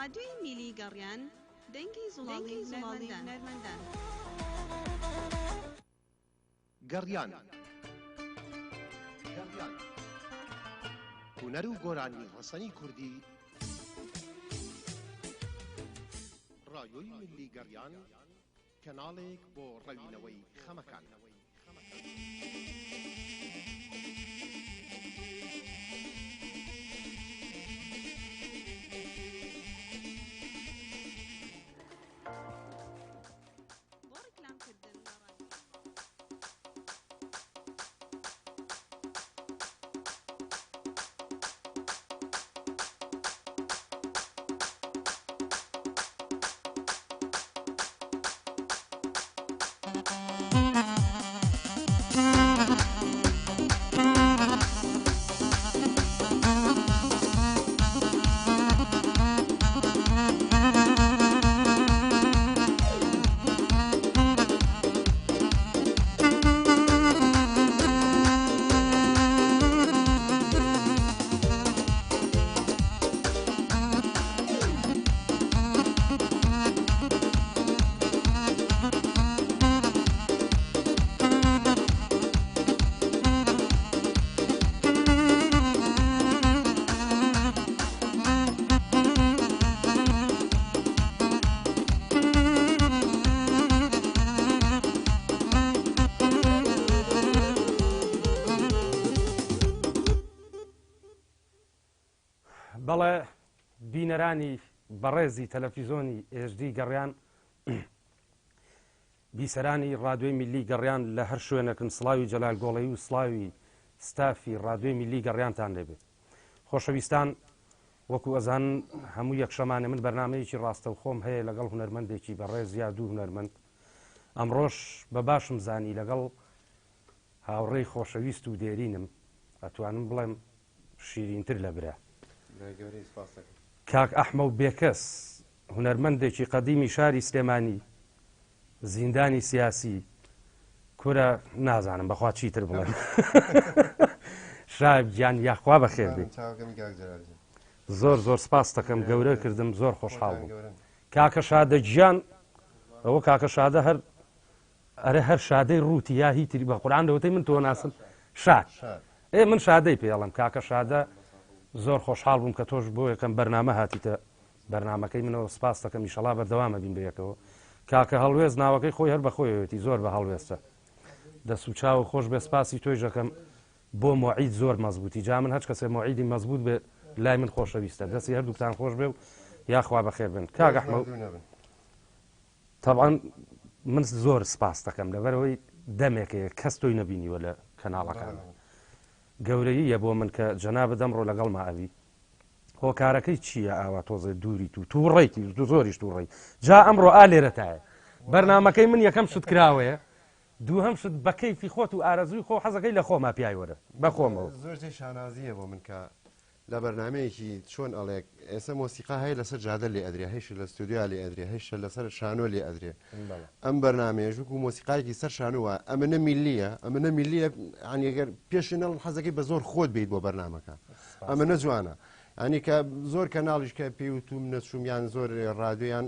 رادیۆی میلی گەڕیان دەنگی زوڵاڵی نەرمەندان گەڕیان هونەر و گۆرانی ڕەسەنی کوردی ڕادیۆی میلی گەڕیان کەناڵێک بۆ ڕەوینەوەی خەمەکان بەڵێ بینەرانی بەڕێزی تەلەڤیزۆنی HD گەڕیان بیسەرانی ڕادیۆی میلی گەڕیان لە هەر شوێنەکەن سڵاوی جەلال گۆڵەیی و سڵاوی ستافی ڕادیۆی میلی گەڕیانتان لێبێت. خۆشەویستان، وەکو ئەزان هەموو یەکشەمانە من بەرنامەیەکی ڕاستە و خۆم هەیە لەگەڵ هونەرمەندێکی بەڕێز یا دوو هونەرمەند. ئەمڕۆژ بە باشم زانی لەگەڵ هاوڕێی خۆشەویست و دێرینم ئەتوانم بڵێم شیرینتر لە برا کاک ئەحمەد بێکەس، هونەرمەندێکی قەدیمی شاری سلێمانی، زیندانی سیاسی، کورە نازانم بەخوا چیتر بڵێم. شایب گیان یاخوا بەخێر بێت. زۆر زۆر سپاس دەکەم، گەورە کردم، زۆر خۆشحاڵ بووم. کاکە شادە گیان، ئەوە کاکە شادە هەر شادەی ڕووتی یا هیتری بە قورعان دەوتەی من تۆ ناسم شاد. من شادەی پێڵم کاکە شادە، زۆر خۆشحاڵ بووم کە تۆش بۆ یەکەم بەرنامە هاتیتە بەرنمەکەی منەوە. سپاس دەکەم، ئیشەڵا بەردەوامە بین بەیەکەوە. کاکە هەڵوێز ناوەکەی خۆی هەر بەخۆیەوەتی زۆر بە هەڵوێستە، دەست و چاو خۆش بێ. سپاسی تۆی ژەکەم بۆ مۆعید زۆر مەزبوطی. جا من هەچ کەسێ مۆعیدی مەزبوط بێ لای من خۆشەویستە. دەستی هەردووکتان خۆش بێ و یاخوا بەخێر بن. کاک ئەحمەد، طبعاً من زۆر سپاس دەکەم لەبەرەوەی دەمێکەیە کەس تۆی نەبینیوە لە کەناڵەکان. گەورەییە بۆ من کە جەنابەت ئەمڕۆ لەگەڵ ماوی هۆکارەکەی چییە؟ ئاوا تۆزێ دووری تووڕێیتی زۆریش تووڕێی. جا ئەمڕۆ ئالێرەتایە بەرنمەکەی من یەکەم شت کراوەیە، دوو هەم شت بە کەیفی خۆت و ئارەزوی خۆ حەزەکەی لە خۆما پیای وەرە بەخۆمەوە. زۆر شانازیە بۆ من کە لە بەرنمەیەکی چۆن ئەڵێک ئێستا مۆسیقا هەیە لەسەر جادە لێ ئەدرێ، هەیش لە ستودیا لێ ئەدرێ، هەیش لەسەر شانۆ لێ ئەدرێ. ئەم بەرنمەیە ژووک و مۆسیقایەکی سەر شانووە، ئەمەنە میلیە، ئەمەنە میلیە. ئەگەر پێشنەڵ حەزەکەی بە زۆر خۆت بیت بۆ بەرنمەکە، ئەمەنە جوانە. ئەنی کە زۆر کەناڵیش کە پێوت و منەچوومیان زۆر ڕادیۆیان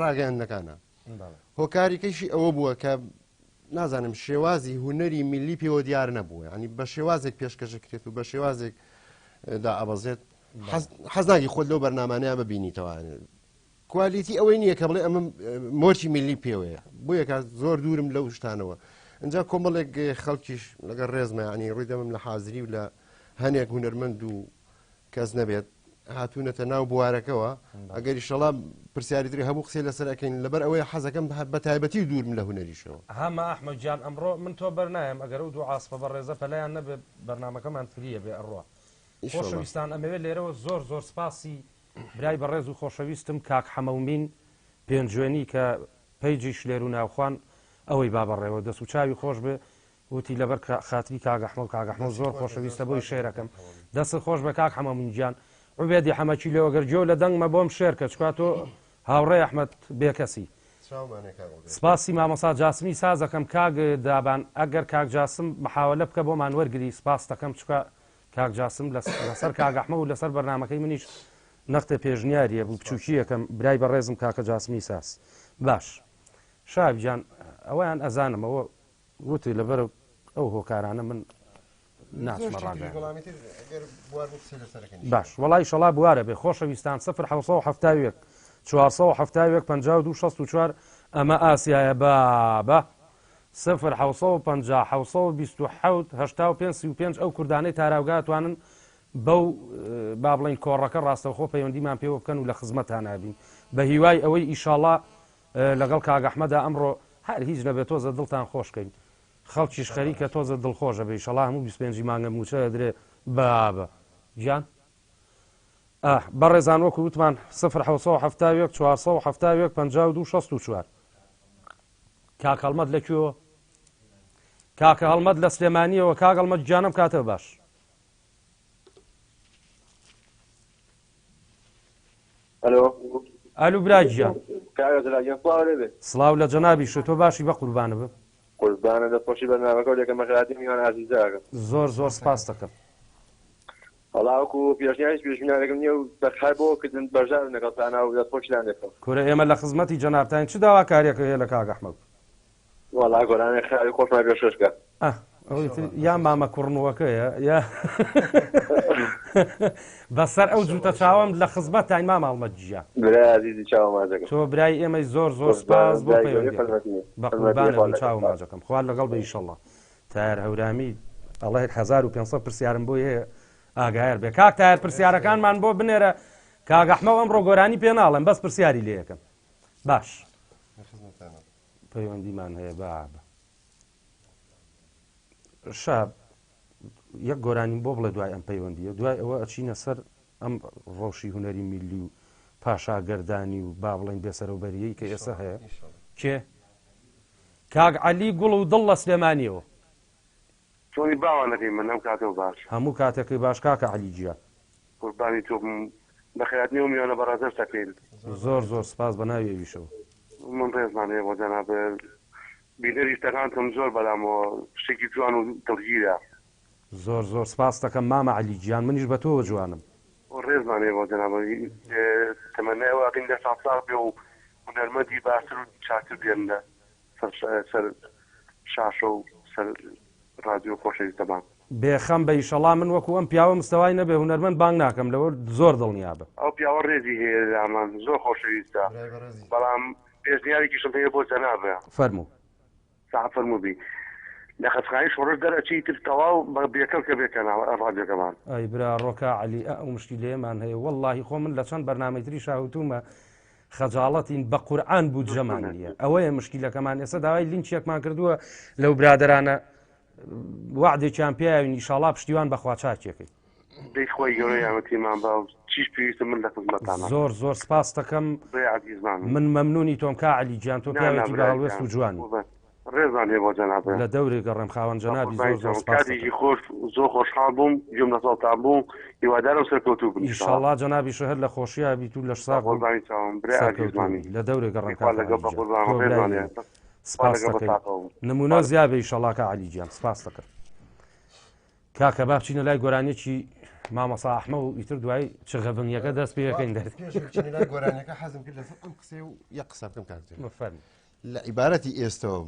ڕاگەیاندەکانە. هۆکاریکەیشی ئەوە بووە کە نازانم شێوازی هونەری میلی پێوە دیار نەبووە، ینی بە شێوازێک پێشکەشەکرێت و بە شێوازێک دا ئەبەزێت. حەزناگی خۆت لەو بەرنامانەیە ببینیتەوە. کوالیتی ئەوەی نییە کە بڵێ ئەمە مۆچی میلی پێوەیە، بۆ یەکە زۆر دوورم لەو شتانەوە. ئەجا کۆمەڵێک خەڵکیش لەگەڵ ڕێزمە، ینی ڕووی دەمم لە حازری و لە هەنێک هونەرمەند و کەس نەبێت هاتوونەتە ناو بوارەکەەوە. ئەگەری شەڵا پرسیاریتری هەموو قسەی لەسەر ئەەکەین لەبەر ئەوەی حەزەکەم بە تایبەتی دوورم لە هونەریشەوە. هەمە ئەحمەد گیان، ئەمڕۆ من تۆ بەرنایم ئەگەر و دوو عاسپە بە ڕێزە پەلایان نەبێت بەرنمەکەمان فریە بێ ئەڕۆ. خۆشەویستان، ئەمەوێت لێرەوە زۆر زۆر سپاسی برای بەڕێز و خۆشەویستم کاک حەمەومین پێنجوێنی کە پەیجیش لێر و ناوخواان ئەوەی بابەڕێەوە دەست و چاوی خۆش بێ وتی لەبەر خاتری کاک ئەحمەد زۆر خۆشەویستە بۆی شێرەکەم. دەست خۆش بە کاک حەمەومین گیان. عوبێدی حەمەکی لێوەگەر جۆ لە دەنگمە بۆم شێر کە چکات تۆ هاوڕێ ئەحمەد بێکەسی. سپاسی مامەسا جاسمی سازەکەم کاک دابان، ئەگەر کاک جاسم محاولە بکە بۆمان وەرگری. سپاس دەکەم چکە کاک جاسم لەسەر کاک ئەحمەد و لەسەر بەرنمەکەی منیش نەختە پێشنیاریە بوو بچووکیەکەم برای بە ڕێزم کاکە جاسمی ساس باش شابجان ئەویان ئەزانم ئەوە وتی لەبەر ئەو هۆکارانە من ناچمە ڕاگە باش وڵی شەڵا بوارە بێ خۆشەویستان 1970 470 52 64 ئەمە ئاسیایە بابە 1950 ئەو کوردانەی تاراوگاتوانن بەو با بڵین کۆڕەکە ڕاستەوخۆ پەیوەندیمان پێوە بکەن و لە خزمەتان نابین بە هیوای ئەوەی ئیشاڵا لەگەڵ کاگەحمەدا ئەمڕۆ هەر هیچ نەبێت تۆزە دڵتان خۆشکەین خەڵکیش خەریکە تۆزە دڵخۆشە بێ ئیشاڵا هەموو 25 مانگە موچە دەدرێ بابە گیان بەڕێزان وەکو وتمان 1970 470 52 64 کاکە هەڵمەت لەکوێوە کاکە هەڵمەت لە سلێمانیەوە کاک هەڵمەت گیانم کاتەوە باش ئەلو براگیان سڵاو لە جەنابیش تۆ باشی بە قوربانە بم قوربانە دەستخۆشی بەرنامەکە و لەکە مەخراتی میوان عەزیزاکە زۆر زۆر سپاس دەکەم وەڵاوەکو پێشنیاریش پێشبینیارێکم نییە و بەخای بۆ کردن بەرژار نەگەڵتانە و دەستخۆشیدان دێتەوە کورە ئێمە لە خزمەتی جەنابتان چ داوا کارێکە هەیە لە کاک ئەحمەد وەڵا گۆرانێ خاوی خۆشمان پێشکە یا مامە کوڕنەوەکەیە یا بەسەر ئەو جوتە چاوەم لە خزمەت تاین مام هەڵمەت گییا برای عەزیزی چاوە ماجەکەم تۆ برای ئێمەی زۆر زۆر سپاس بۆ پەیوەندی بە قوربانە چاوە ماجەکەم خوارد لەگەڵ بە ئیشەڵڵا تایار هەورامی ئەڵێ 1500 پرسیارم بۆ هەیە ئاگایار بێ کاک تایار پرسیارەکانمان بۆ بنێرە کاک ئەحمەد ئەمڕۆ گۆرانی پێ ناڵێم بەس پرسیاری لێ یەکەم باش پەیوەندیمان هەیە بابە شاب یەک گۆرانیم بۆ بڵێ دوای ئەم پەیوەندیە دوای ئەوە ئەچینە سەر ئەم ڕەوشی هونەری میلی و پاشاگەردانی و با بڵێن بێسەرەوبەریەی کە ئێستا هەیە کێ کاک عەلی گوڵ و دڵ لە سلێمانیەوە چۆنی باوانەکەی من ئەم کاتەوە باش هەموو کاتێکی باش کاکە عەلی گیان قوربانی تۆ بەخێراتنی و میوانە بەڕازەر سەکەین زۆر زۆر سپاس بە ناوێویشەوە من ڕێزمانەیە بۆ جەنابێ بینەری شتەکانتم زۆر بەلامەوە شتێکی جوان و دڵگیرە زۆر زۆر سپاس دەکەم مامە عەلی گیان منیش بە تۆوە جوانم ڕێزمانەیە بۆ جەنابە تەمەنایەوە ئەقیندە ساڵ بێ و هونەرمەندی باشتر و چاکتر بێنە سەر شاشە و سەر رادیۆ خۆشەویستەمان بێخەم بە ئیشەڵا من وەکو ئەم پیاوە مستەوای نەبێ هونەرمەند بانگ ناکەم لەوە زۆر دڵنیابە ئەو پیاوە ڕێزی هەیە لامان زۆر خۆشەویستە بەڵام پێشنیارێکیشم هەیە بۆ جەنابە فەرموو فەرمووبی لە خەسخانی شۆڕش دەرەچی تر تەواو بە بێکەڵ کە بێکەنەوە ڕادیۆکەمان ئەی برا ڕۆکە عەلی ئەو مشکی لێمان هەیە وەڵڵاهی خۆ من لە چەند بەرنامەی تری شاوتومە خەجاڵەتین بە قورئان بوو جەمان نیە ئەوەیە مشکیلەکەمان ئێستا داوای لینچێکمان کردووە لەو برادرانە وعدێکیان پێیاوین ئیشاڵا پشتیوان بەخوا چاکێکەکەی دەی خۆی گەورەی یارمەتیمان بە چیش پێویستە من لە خزمەتانە زۆر زۆر سپاس دەکەم من مەمنونی تۆم کا عەلی گیان تۆ پیاوێکی باڵوێست و جوانی ڕێزانێ بۆ جەنابێ لە دەورێ گەڕێم خاوەن جەنابی زۆر زۆر سپاس کاتێکی خۆش زۆر خۆشحاڵ بووم گوێم لە ساڵتان بووم هیوادارە و سەرکەوتوو بن ئیشاڵڵا جەنابی شەهر لە خۆشییا بیت و لە ساغ لە دەورێ گەڕێم سپاس دەکەم نمونە زیابێ ئیشەڵڵا کا عەلی گیان سپاس دەکەم کاکە با بچینە لای گۆرانێکی مامەسا ئەحمە و ئیتر دوای چغەبنیەکە دەست پێەکەین دەست گۆرانەکە حەزم کرد لەسەر ئەم قسێ و یەک قسە بکەم کاکتر فەرمی لە عیبارەتی ئێستەوە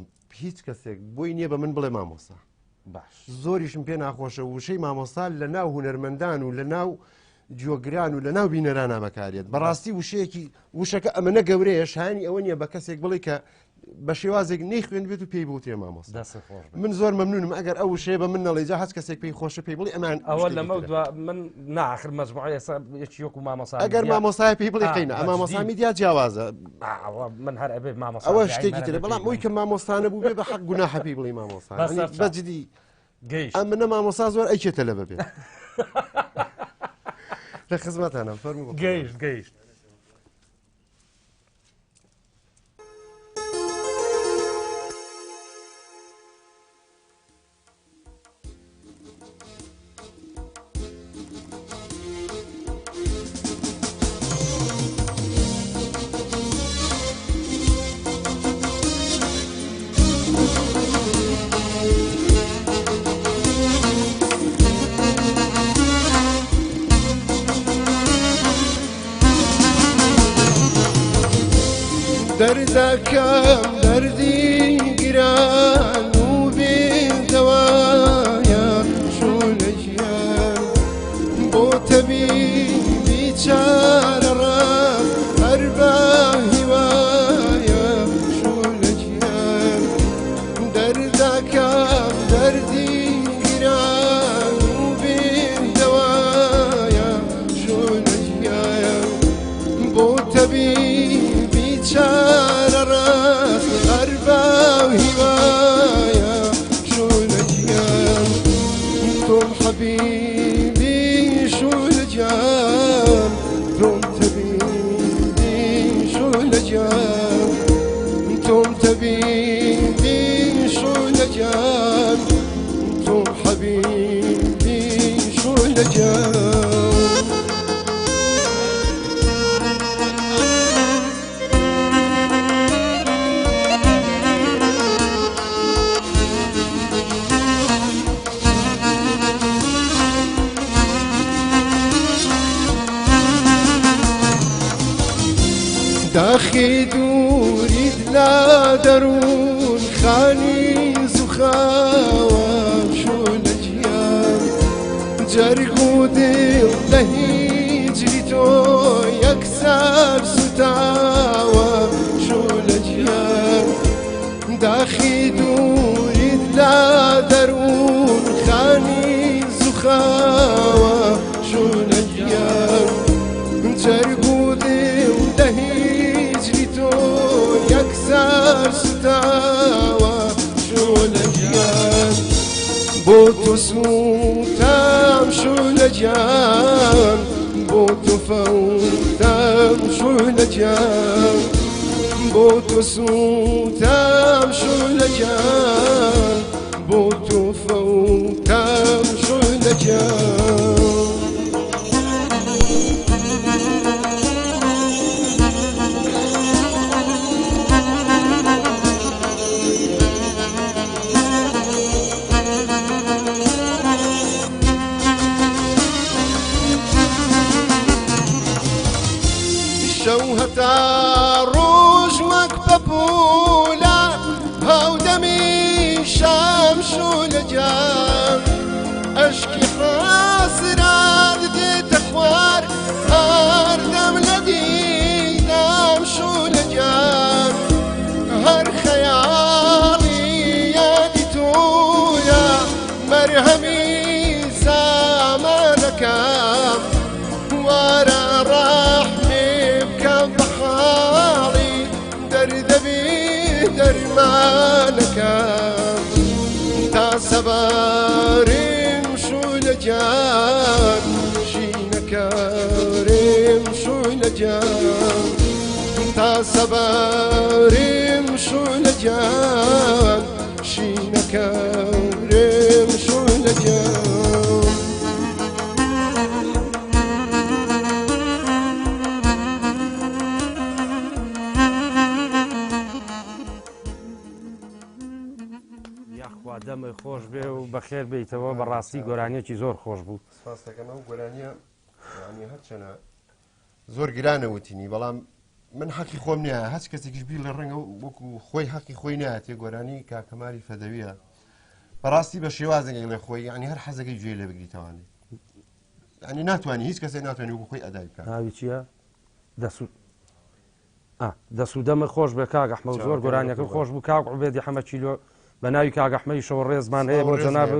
هیچ کەسێک بۆی نییە بە من بڵێ مامۆستا باش زۆریشم پێ ناخۆشە وشەی مامۆستا لە ناو هونەرمەندان و لە ناو جۆگران و لە ناو بینەرانە بەکارێت بەڕاستی وشەیەکی وشەکە ئەمەنە گەورەیە شانی ئەوە نییە بە کەسێک بڵێ کە بە شێوازێک نەیخوێن بێت و پێی بوتێ مامۆستا من زۆر مەمنونم ئەگەر ئەو شێ بە من نەڵێجا هەست کەسێک پێی خۆشە پێی بڵێ ئەمان ئەوە لەمە من ناخر مەجموعە یەکیۆک و مامۆسا ئەگەر مامۆسای پێی بڵێ قینە ئەمە مامۆسا میدیا جیاوازە من هەر ئەبێ مامۆسا ئەوە شتێکی ترە بەڵام ئەوی کە مامۆستانە بوو بێ بە حەق گوناحە پێی بڵێ مامۆسا بەجددی ئەم منە مامۆسا زۆر ئەیکێتە لە بەبێ لە خزمەتانە فەرموو گەیشت دەردەکەم دەردی گران و بێدەوایە چوونە ژیان بۆ تەبیبی چارەڕەت هەر بە هیوایە چوونە ژیان دەردەکەم دەردی گران و بێدەوایە چوونە ژیان بۆ تەبیبی چارەڕەت هەر بە هیوایە چوونە ژیان تۆم حەبیبی چوونە گیان تۆم تەبیبی چوونە گیان تۆم تەبیبی چوونە گیان تۆم حەبیبی چوونە گیان داخی دوورید لە دەروون خانی زوخاوە چوونە گیان جەرگ و دڵ لە هیجری تۆ یەکسەر سوتاوە چوونە گیان داخی دوورید لە دەروون خانی زوخاوە چوونە گیان جەرگ و دڵ لە هیجری تۆ یەکسەر سوتاوە چوونە گیان بۆ تۆ سوتام چوونە گیان بۆ تۆ فەوتام چوونە گیان بۆ تۆ سوتام چوونە گیان بۆ تۆ فەوتام چوونە گیان شەو هەتا ڕۆژ وەک پەپوولە هەودەمی شام چوونە گیان ئەشکی حەسرەت دێتە خوار هەر دەم لە دیدەم چوونە گیان هەر خەیاڵی یادی تۆیە مەرهەمی زامانەکەم وارە ڕەحمێ بکەم بە حاڵی دەردەبی دەرمانەکەم تا سەباریم چوونە گیان ژینەکەریم چوونە گیان تا سەباریم چوونە گیان ژینەکەریم چوونە گیان یاخوا دەمە خۆش بێ و بەخێر بیتەوە بەڕاستی گۆرانیەکی زۆر خۆش بوو سپاس دەکەم ئەو گۆرانیە ینی هەرچەنە زۆر گرانە وتینی بەڵام من حەقی خۆم نییە هەچ کەسێکیش بیر لە ڕەنگە وەکو خۆی حەقی خۆی نایەتێ گۆرانی کاکەماری فەدەویە بەڕاستی بە شێوازێک لە خۆی ینی هەر حەزەکەی گوێ لێ بگریتەوانی ینی ناتوانانی هیچ کەسێک ناتوانانی وەکو خۆی ئەدای بکات ناوی چییە دەسوودەمە خۆش بێ کاک ئەحمەد زۆر گۆرانیەکە خۆش بوو کاک عوبێدی حەمە چیلۆ بە ناوی کاک ئەحمەدی شەوە ڕێزمان هەیە بۆ جەناب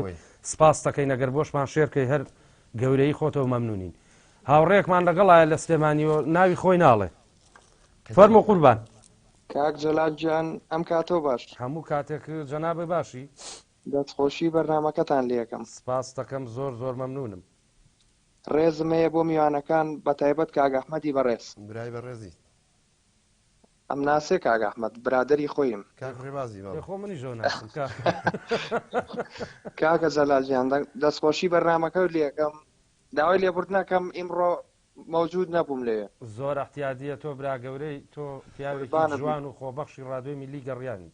سپاس دەکەین ئەگەر بۆشمان شێرکەی هەر گەورەی خۆتەوە مەمنونین هاوڕێکمان لەگەڵایە لە سلێمانیەوە ناوی خۆی ناڵێ فەرمۆ قوربان کاک جەلال گیان ئەم کاتۆ باش هەموو کاتێک جەنابێ باشی دەستخۆشی بەرنامەکەتان لێ یەکەم سپاس دەکەم زۆر زۆر مەمنونم ڕێزمەیە بۆ میوانەکان بە تایبەت کاک ئەحمەدی بەڕێز برای بەڕێزی ئەم ناسێ کاک ئەحمەد برادەری خۆیم کاک ڕێبازی خۆ منی زۆر ناسم کاکە جەلال گیان دەستخۆشی بەرنامەکە لێ یەکەم داوای لێبوردنەکەم ئیمڕۆ موجود نەبووم لێ زۆر احتیادیە تۆ برا گەورەی تۆ پیاوێکی جوان و خۆبەخشی ڕادیۆی میلی گەڕیانی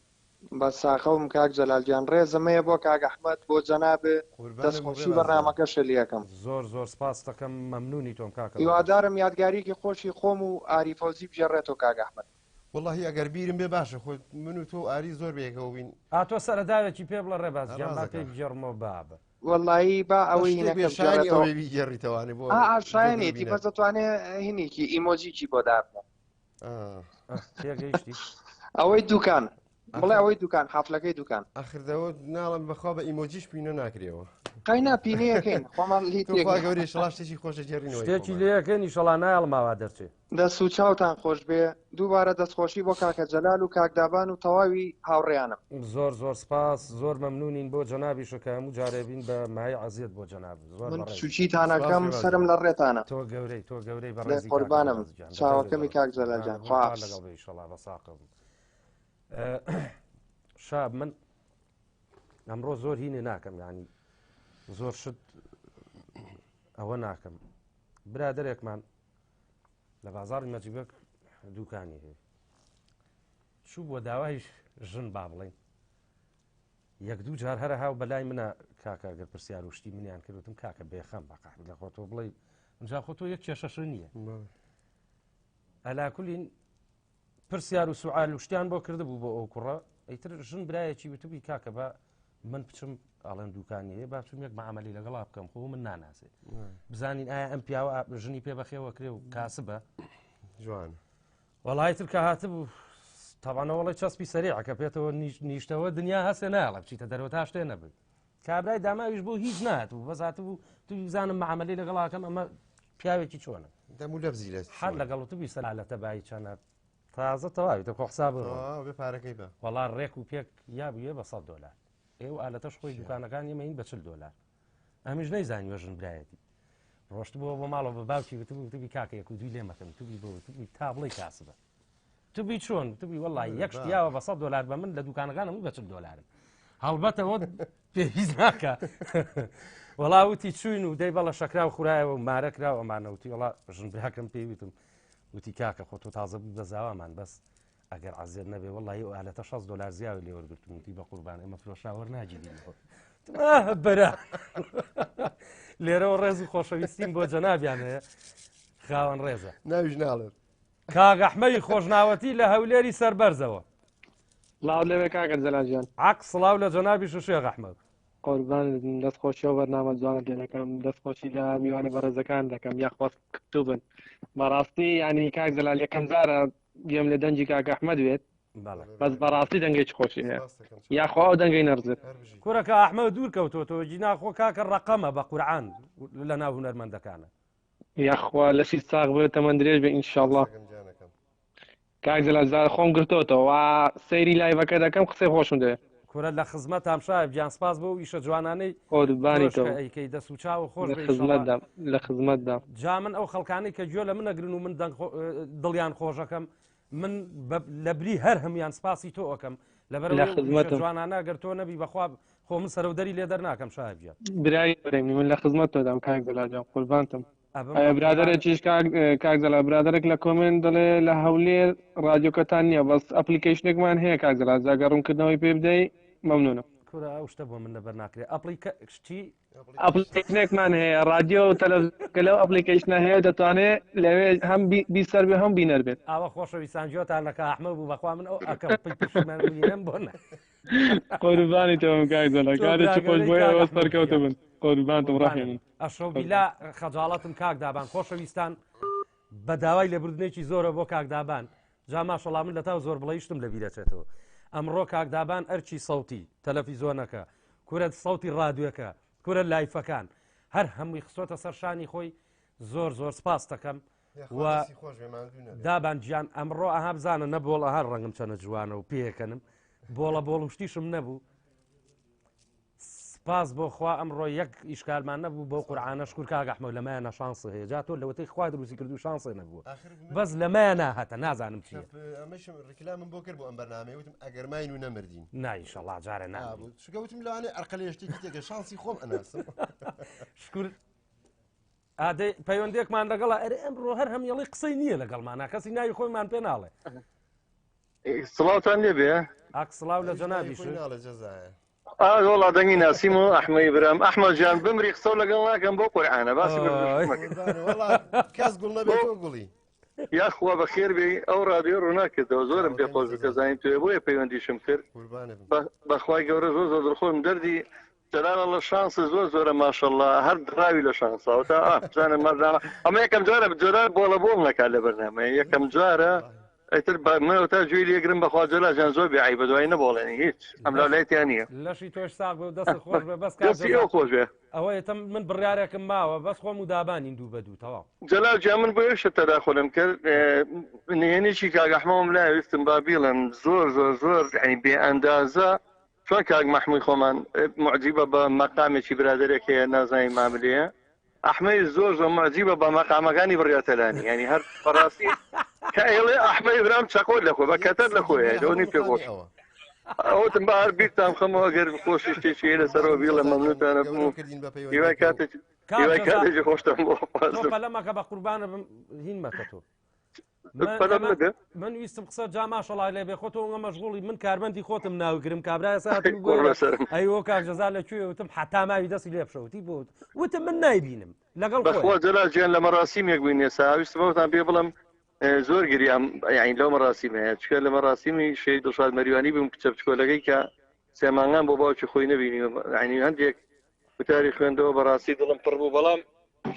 بە ساخەوم کاک جەلال گیان ڕێزمەیە بۆ کاک ئەحمەد بۆ جەنابێ دەستخۆشی بەرنامەکەشە لێ یەکەم زۆر زۆر سپاس دەکەم مەمنونی تۆم کاکە هیوادارم یادگاریکی خۆشی خۆم و ئاریفۆزی بژێڕێتەوە کاک ئەحمەد والله ئەگەر بیرم بێ باشە خۆ من و تۆ ئاری زۆر بێکەوە بین تۆ سەرەداوێکی پێ بڵە ڕێبازیان با پێی بژێڕمەوە بابە واللهی با ئەوەی شانی ئەوەی بیگەڕیتەوانی بۆ شایەنێتی بەس دەتوانێت هینێکی ئیمۆجیکی بۆ دابنە تێگەیشتی ئەوەی دوکان بڵێ ئەوەی دوکان حافلەکەی دوکان ئەخردەوە ناڵم بەخوا بە ئیمۆجیش بینە ناکرێەوە قەینا پینەیەکەین خۆمان گەوری شڵاشتێکی خۆشە جێڕینەوە شتێکی لەکەنی شەڵا نایڵماوا دەرچێت دەست و چاوتان خۆش بێ دووبارە دەستخۆشی بۆ کاکە جەلال و کاکدابان و تەواوی هاوڕێیانم زۆر زۆر سپاس زۆر مەمنونین بۆ جەنابی شەکەم و جارێبین بە مای عەزیەت بۆ جەناب من سوچیتانەکەم سرم لە ڕێتانە تۆ گەورەی بەڕێزی قوربانم چاوەکەمی کاک جەلالجان خوا لەگەڵ بێ ئینشەڵا بە ساقم شاب من ئەمڕۆ زۆر هینێ ناکەم یعنی زۆر شت ئەوە ناکەم برادێکمان لە بازاڕی مەجیبەک دوکانی هەیە چوو بۆ داوای ژن با بڵێن یەک دوو جار هەرە هاو بەلای منە کاکەگەر پرسیار وشتی منیان کردوتم کاکە بێخەم بەقەح لە خۆ تۆ بڵێ ئەجا خۆ تۆ یەک کێشەش نییە ئەلاکولین پرسیار و سوعال وشتیان بۆ کردبوو بۆ ئەو کوڕە ئەیتر ژن برایەکی وتبی کاکە بە من بچم ئاڵەن دوکانی هەیە با بچم یەک مەعامەلی لەگەڵا بکەم خۆ من ناناسێ بزانین ئایا ئەم پیاوە ژنی پێ بەخێوە کرێ و کاسبە جوان وەڵایتر کە هاتبوو تاوانەوەڵی چەسپی سەریعکە پێێتەوە نیشتەوە دنیا هەسێ ناڵە بچیتە دەرەوە تا شتێ نەبێت کابرای داماویش بۆ هیچ ناتوو بەزات بوو توی بزانم مەعامەلی لەگەڵاکەم ئەمە پیاوێکی چۆنە دەمو لەبزی لە حەد لەگەڵ توی سەلالەتە بای چەنە تازە تەواوی خۆ حساب بێ پارەکەی بە وەڵا ڕێک و پێک یابووە بە $100 ئێوە ئالەتەش خۆی دوکانەکان ئێمەین بە $40 ئەمیش نەیزانیوە ژن برایەتی ڕۆشت بووە بۆ ماڵەوە بە باوکی وتبی کاکە یەک و دوی لێ مەکەم توی بۆ توی تا بڵێ کاسبە توی چۆن توی وەڵی یەک شتیاوە بە $100 بە من لە دوکانەکانم بە $40 هەڵبەتەوە پێویست ناکە وەڵاوتی چوین و دەی بەڵە شەکرا و خورایەوە و مارەکرا ئەمانەوتی وڵا ژن براکەم پێویتم وتی کاکە خۆ تۆ تازە بوو بە زاوامان بەس ئەگەر عەزیەت نەبێ وەڵی ئەو ئالەتە $6 زیاوی لێ وەرگرتم وتی بە قوربان ئێمە فرۆشاوەر ناگیرین بەرە لێرەوە ڕێز و خۆشەویستیم بۆ جەنابیان هەیە خاوەن ڕێزە ناویش ناڵێت کاگەحمەی خۆشناوەتی لە هەولێری سەربەرزەوە لاو لەوێ کاکە جەلاجیان عەکس سڵاو لە جەنابی شێخ ئەحمەد قوربان دەستخۆشیەوە بەرنامە جوانت لێ دەکەم دەستخۆشی لە میوانە بەڕێزەکان دەکەم یاخواست کتوبن بەڕاستی ینی کاک جەلال یەکەم جارە گوێم لە دەنجی کاک ئەحمەد وێت بەس بەڕاستی دەنگێکی خۆشی هەیە یاخوا ئەو دەنگەی نەرزێت کوڕەکە ئەحمەد دوور کەوتۆتەوە جیناخۆ کاکە ڕەقەمە بە قورعان لە ناو هونەرمەندەکانە یاخوا لەشی ساغ بێت تەمەند درێژ بێ ئینشاءڵڵا کاک جەلال زار خۆم گرتۆتەوە سەیری لایڤەکە دەکەم قسەی خۆشم دەوێت کورە لە خزمەتام شایب گیان سپاس بۆ ئیشە جوانانەی قوربانیتەوە دەست و چاو خۆش لە خزمەتدا جا من ئەو خەڵکانەی کە گوێ لە منەگرن و من دڵیان خۆشەکەم من لە بری هەر هەمیان سپاسی تۆ ئەەکەم لەبەر جوانانە گەر تۆ نەبی بەخوا خۆ من سەرودەری لێ دەرناکەم شایبیان برای بەرێمی من لە خزمەت تۆدام کاک جەلاجان قوربانتم برادێکیش کاک جەلال برادێک لە کۆمنت دەڵێ لە هەولێر رادیۆکەتان نییە بەس ئەپلیکیشنێکمان هەیە کاک جەلال جاگە ڕوونکردنەوەی پێ بدەی مەمنونم کورە ئەو شتە بۆ من لەبەر ناکرێت ئەپلیکیشنێکمان هەیە رادیۆ و تەلەڤیزیۆن لەو ئەپلیکیشنە هەیە دەتوانێت لەوێ هەم بیسەر بێ هەم بینەر بێت ئاوە خۆشەویستان جۆتان لەکە ئەحمەد بوو بەخوا من ئەو ئەکەم بۆ نە قوربانی تۆم کاک جەلال کارێکی خۆش بۆیە ئەوە سەرکەوتە بن قوربانتم ڕاحێنن ئەشەو بیلا خەجاڵەتم کاک دابان خۆشەویستان بە داوای لەبردنێکی زۆرە بۆ کاک دابان جا ماشەڵا من لە تاو زۆر بڵێیشتم لە بیرەچێتەوە ئەمڕۆ کاکدابان ئەرچی سەوتی تەلەڤیزۆنەکە کورە سەوتی ڕادیۆەکە کورە لایفەکان هەر هەمووی خستۆتە سەرشانی خۆی زۆر زۆر سپاس دەکەم و دابان گیان ئەمڕۆ ئەها بزانە نەبۆڵ ئەها ڕەنگم چەنە جوانە و پێکەنم بۆڵە بۆڵ شتیشم نەبوو سپاس بۆ خوا ئەمڕۆ یەک ئیشکالمان نەبوو بۆ قورعانە شکر کاک ئەحمەد لەمایانە شانسە هەیە جا تۆ لەوەتەی خوا دروستی کردو شانسێ نەبووە بەس لەمایە ناهاتە نازانم چیە ئەمەشم ڕکلامم بۆ کرد بۆ ئەم بەرنامەیە وتم ئەگەر ماین و نەمردین نایشەڵا جارە نابوو شکەوتم لەوانێ ئەرقەلێ شتێکی تێکە شانسی خۆم ئەناسم شکر ئادەی پەیوەندێکمان لەگەڵا ئەرێ ئەمڕۆ هەر هەمیەڵی قسەی نییە لەگەڵمانە کەسی ناوی خۆیمان پێ ناڵێ سڵاوتان لێ بێ ئاکسڵاو لە جەنابیش ناڵە جەزایە وڵا دەنگی ناسیم و ئەحمەی برام ئەحمەد جان بمری قسە لەگەڵ ناکەم بۆ قورعانە باسی کەس گوڵ نەبێت تۆ گوڵی یاخوا بە خێربێ ئەو رادیۆ ڕووناکردەوە زۆرم پێخۆش دەزانین توێ بۆیە پەیوەندیشم کرد بەخوای گەورە زۆر زۆر دڵخۆم دەردی جەلالە لە شانس زۆر ماشەڵڵا هەر دراوی لە شانساوە تا بزانم مەردانە ئەمە یەکەم جارە جۆرە بۆڵە بۆم نەکات لە بەرنامە یەکەم جارە ئەیتر منەوە تا گوێی لێگرم بەخوا جەلاجان زۆر بێعیب بە دوای نەبۆڵێنی هیچ ئەم لایەتیان نییە لەشی تۆش ساغ بە دەست خۆش بە بەس خۆش بێ ئەوەیە من بڕیارێکم ماوە بەس خۆم و دابانین دوو بە دوو تەواو جەلاجیان من بۆ یەشە تەداخۆلم کرد نهێنێکی کاگەحمەوەم لایویستم با بیڵم زۆر ینی بێ ئەندازە چۆن کاک مەحمووی خۆمان معجیبە بە مەقامێکی برادێک هەیە نازانی ماملەیە ئەحمەی زۆر معجیبە بە مەقامەکانی بڕاتەلانی ینی هەر بەڕاستی کە ئێڵێ ئەحمەی برام چەقۆت لەخۆ بە کەتەر لەخۆیە دەونی پێخۆش ئەوتم بە هەر بیرتان خەمەوە گەر خۆشی شتێکی لەسەرەوە بیڵە مەمنوتانە بوو هیوای کاتێکی خۆشتم بۆ لەمەکە بە قوربانە هین مەکە تۆ من ویستم قسە جا ماشەڵای لێ بێ خۆتەوە مەشغوڵی من کارمەندی خۆتم ناوگرم کابرایە سات ئەیوە کاک جەزا لەکوێ وتم حتا ماوی دەستی لێ بشەوتی بۆ وتم من نایبینم لەگەڵ بەخوا جەلاجیان لە مەراسیمێک بووین ێستا ویستمەوەتان پێ بڵم زۆر گریام یعنی لەو مەراسیمەیە چکە لە مەراسیمی شەی دڵشاد مەریوانی بووم کچە بچکۆلەکەی کە سێمانگان بۆ باوکی خۆی نەبینی ینی هەندێک وتاری خوێندەوە بەڕاستی دڵم پڕ بوو بەڵام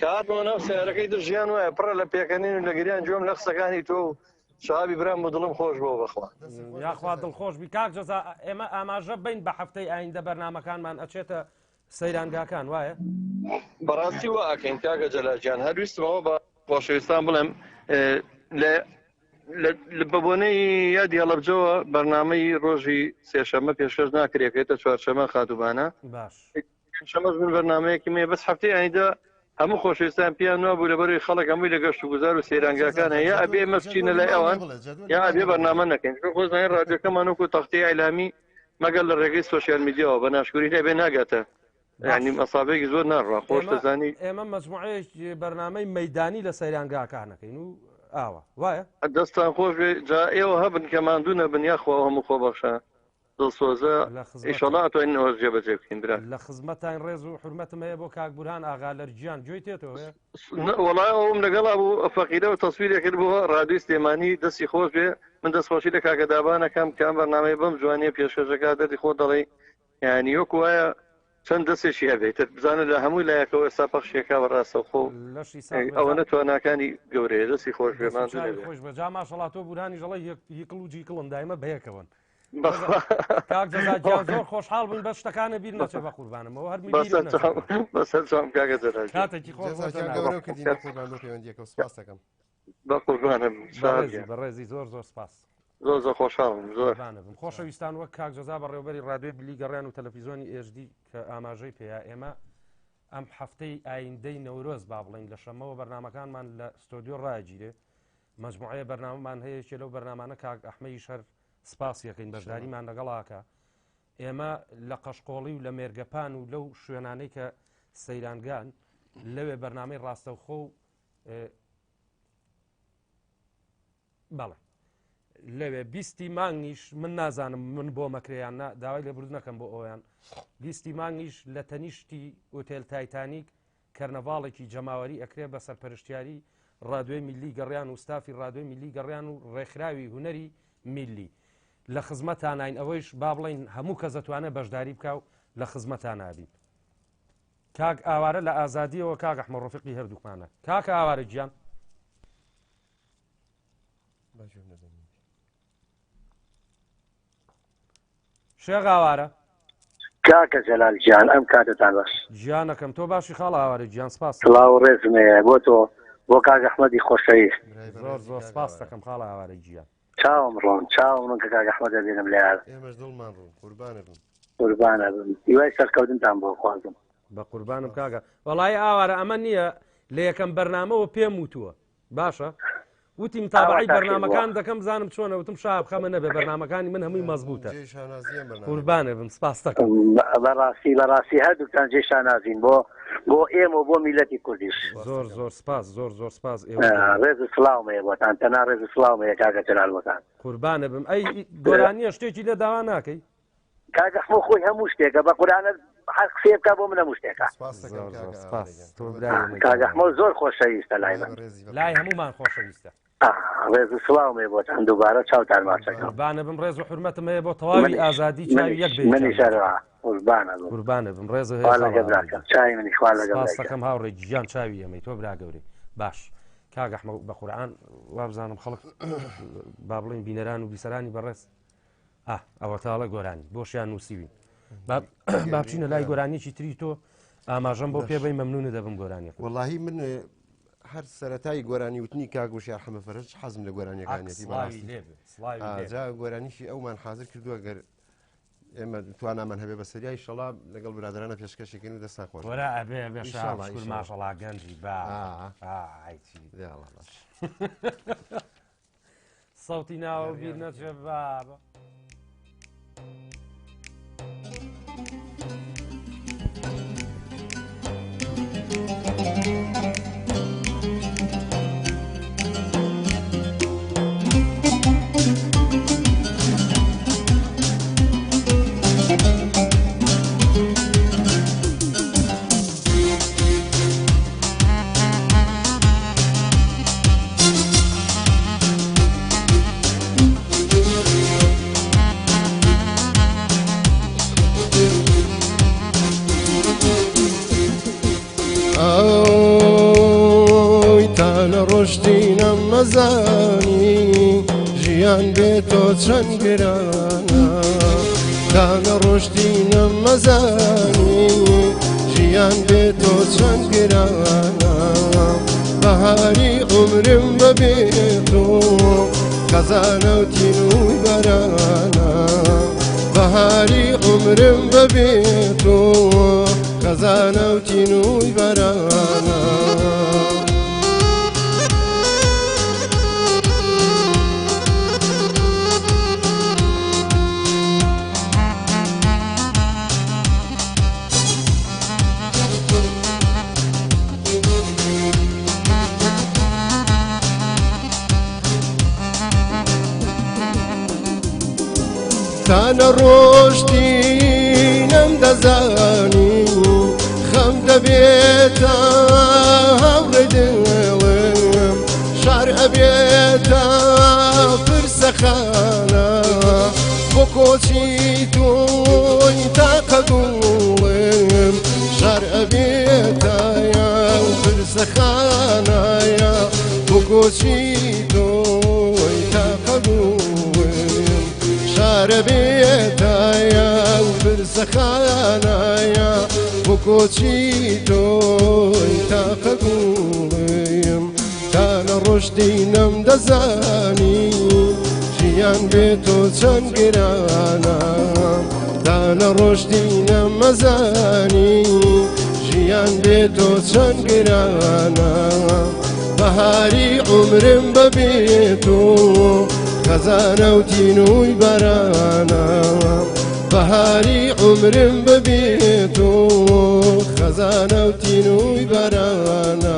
کاتەوە ناو سیارەکەی دژیان وایە پڕە لە پێکەنین و لە گریان جۆم لە قسەکانی تۆ شابی برام بۆ دڵم خۆش بۆ بەخوا یاخوا دڵخۆش بی کاک جەزا ئێمە ئاماژە بین بە هەفتەی ئایندە بەرنامەکانمان ئەچێتە سەیرانگاکان وایە بەڕاستی وا ئەکەین کاکە جەلاجیان هەرویستمەوە بە خۆشەویستان بڵێم لە بەبوونەی یادی هەڵەبجەوە بەرنامەی ڕۆژی سێشەمە پێشکەش ناکرێتێتە چوارشەمە خاتوبانە باش شەمەش من بەرنامەیەکی مێ بەس هەفتەی ئایندە هەموو خۆشەویستان پیان نوە بوو لەبەروی خەڵک هەمووی لە گەشت و گوزار و سەیرانگاکانە یا ئەبێ ئێمە بچینە لای ئەوان یا ئەبێ بەرنامە نەکەین خۆزانین ڕادیۆکەمان وەکو تەختەی ئەعلامی مەگەر لە ڕێگەی سۆشیال میدیاوە بە ناشکوری لێ بێ ناگاتە ینی مەسابێکی زۆر ناڕوا خۆش دەزانی ئێمە مەجموعەیەکی بەرنامەی مەیدانی لە سەیرانگاکانەکەین و ئاوە وایە دەستان خۆش بێ جا ئێوە هەبن کە ماندوو نەبن یاخوا هەموو خۆبەخشە دڵسۆزە ئیشەڵا ئەتوانین ئەوە جێبەجێ بکەین برا لە خزمەتان ڕێز و حرمەتم هەیە بۆ کاک بورهان ئاغا لەرجیان گوێی تێتەوە وەڵای ئەوم لەگەڵا بوو فەقیرەوە تەسویرێک کرد بۆ ڕادیۆ سلێمانی دەستی خۆش بێ من دەستخۆشی لە کاکە دابانەکەم کام بەرنامەی بەم جوانیە پێشکەشەکە دەردی خۆ دەڵێ یعنی وەکو وایە چەند دەستێکی هەبێت بزانە لە هەمووی لایەکەوە ئێستا پەخشیەکە بەڕاستەوخۆ ئەوە نەتواناکانی گەورەیە دەستی خۆش بێمان خۆش بە جا ماشەڵات تۆ بورانی ژەڵی هیکڵ و جیکڵن دایمە بەیەکەوەن کاک جەزا زۆر خۆشحاڵ بووین بە شتەکانە بیر نەچێ بە قوربانمەوە هەر بەسەر کاکە جەلاج کاتێکی خۆش بە قوربانم بەڕێزی زۆر سپاس زۆر خۆشحاڵم زۆر خۆشەویستان وەک کاک جەزا بەڕێوەبەری ڕادیۆی بلی گەڕیان و تەلەڤیزۆنی HD کە ئاماژەی پێیا ئێمە ئەم هەفتەی ئایندەی نەورۆز با بڵین لە شەمەوە بەرنامەکانمان لە ستۆدیۆ ڕاگیرێ مەجموعەیە بەرنامەمان هەیە لەو بەرنامانە کاک ئەحمەی شەر سپاسیەکەین بەشداریمان لەگەڵاکە ئێمە لە قەشقۆڵی و لە مێرگەپان و لەو شوێنانەی کە سەیرانگان لەوێ بەرنامەی ڕاستەوخۆ و بەڵێ لەوێ بیستی مانگیش من نازانم من بۆ مەکرێیان داوای لێبرد نەکەم بۆ ئەویان بیستی مانگیش لە تەنیشتی ئۆتێل تایتانیک کەرنەڤاڵێکی جەماوەری ئەکرێ بە سەرپەرشتیاری ڕادیۆی میلی گەڕیان و ستافی ڕادیۆی میلی گەڕیان و ڕێکخراوی هونەری میلی لە خزمەتانین ئەوەیش با بڵین هەموو کەس دەتوانێت بەشداری بکە و لە خزمەتان نابیت کاک ئاوارە لە ئازادیەوە کاک ئەحمەد ڕەفیقی هەردووکمانە کاکە ئاوارە گیان شێخ ئاوارە کاکە جەلال گیان ئەم کاتتان باش گیانەکەم تۆ باشی خاڵ ئاوارە گیان سپاس سڵاو ڕێزمەیە بۆ تۆ بۆ کاک ئەحمەدی خۆشەویست زۆر سپاس دەکەم خاڵ ئاوارە گیان چاوم ڕۆن کە کاک ئەحمەد دەبێنم لێیان ئێمەش دڵمان ڕوون قوربانە بن هیوای سەرکەوتنتان بۆ خوازم بە قوربانم کاکە وەڵای ئاوارە ئەمە نییە لە یەکەم بەرنامەوە پێم وتووە باشە وتی متابعی بەرنامەکان دەکەم زانم چۆنە وتم شاب خەمە نەبێ بەرنامەکانی من هەمووی مەزبوطە قوربانێ بم سپاس دەکەم بەڕاستی هەردووتان جێشان نازین بۆ ئێمە بۆ میلەتی کوردیش زۆر سپاس زۆر سپاس ڕێز سلااومەیە بۆتان تەنا ڕێز سلااومەیە کاکە جەلال بۆتان قوربانە بم ئەی گۆرانیە شتێکی لێ داوا ناکەی کاکە خۆی هەموو شتێکە بە قورانە هەر قسێ بکە بۆ منە مشتێکە کاگەحمە زۆر خۆشەویستە لای من لای هەمومان خۆشەویستە ڕێز و سڵاومێ بۆتان دووبارە چاوتان ماچەکەم قوربانە بم ڕێز و حورمەتم هەیە بۆ تەواوی ئازادی چاوی یەک بێ قوربانە بم ڕێز چای منی خوا لەگەڵ ڕاستەکەم هاوڕێ گیان چاوی ئەمەی تۆ برا گەورەی باش کاگەحمە بە قورئان وا بزانم خەڵک با بڵێن بینەران و بیسەرانی بەڕێز ئەوە تاڵە گۆرانی بۆشیان نووسیوین با بچینە لای گۆرانیی تری تۆ ئاماژەم بۆ پێ بەی مەمنونە دەبم گۆرانی وەڵاهی من هەر سەرەتای گۆرانی وتنی کاگوشیار حەمەفەرج حەزم لە گۆرانیەکانێتی جا گۆرانیشی ئەومان حاضر کردووە گەر ئێمە توانامان هەبێ بە سەریای شەڵا لەگەڵ برادرانە پێشکەشێکن و دەستان خۆش ماشەڵا گەنجی سەوتی ناوە بیر نەچێ بابە ڕۆشتینە مەزانی ژیان بێتۆ چەند گرانە تاگە ڕۆشتینە مەزانی ژیان بێتۆ چەند گرانە بەهاری عومرم بەبێت و خەزانە و تین و بەرانە بەهاری عومرم بەبێت و خەزانە و تین و بەرانە تانە ڕۆشتینەم دەزانی خەم دەبێتە هەوڕێ دڵم شار ئەبێتە فرسەخانە بۆ کۆچی تۆی تاقە گوڵم شار ئەبێتە فرسەخانەیە بۆ کۆچی تۆی تاقە گوڵم شارە بێتایە و فرسەخانایە بۆ کۆچی تۆی تاقە گوڵیم تانە ڕۆشتینەم دەزانی ژیان بێتۆ چەند گرانە تانە ڕۆشتینەم مەزانی ژیان بێتۆ چەند گرانە بەهاری عومرم بەبێت و خەزانە و تینووی بەرانە بەهاری عومرم ببێت و خەزانە و تینووی بەرانە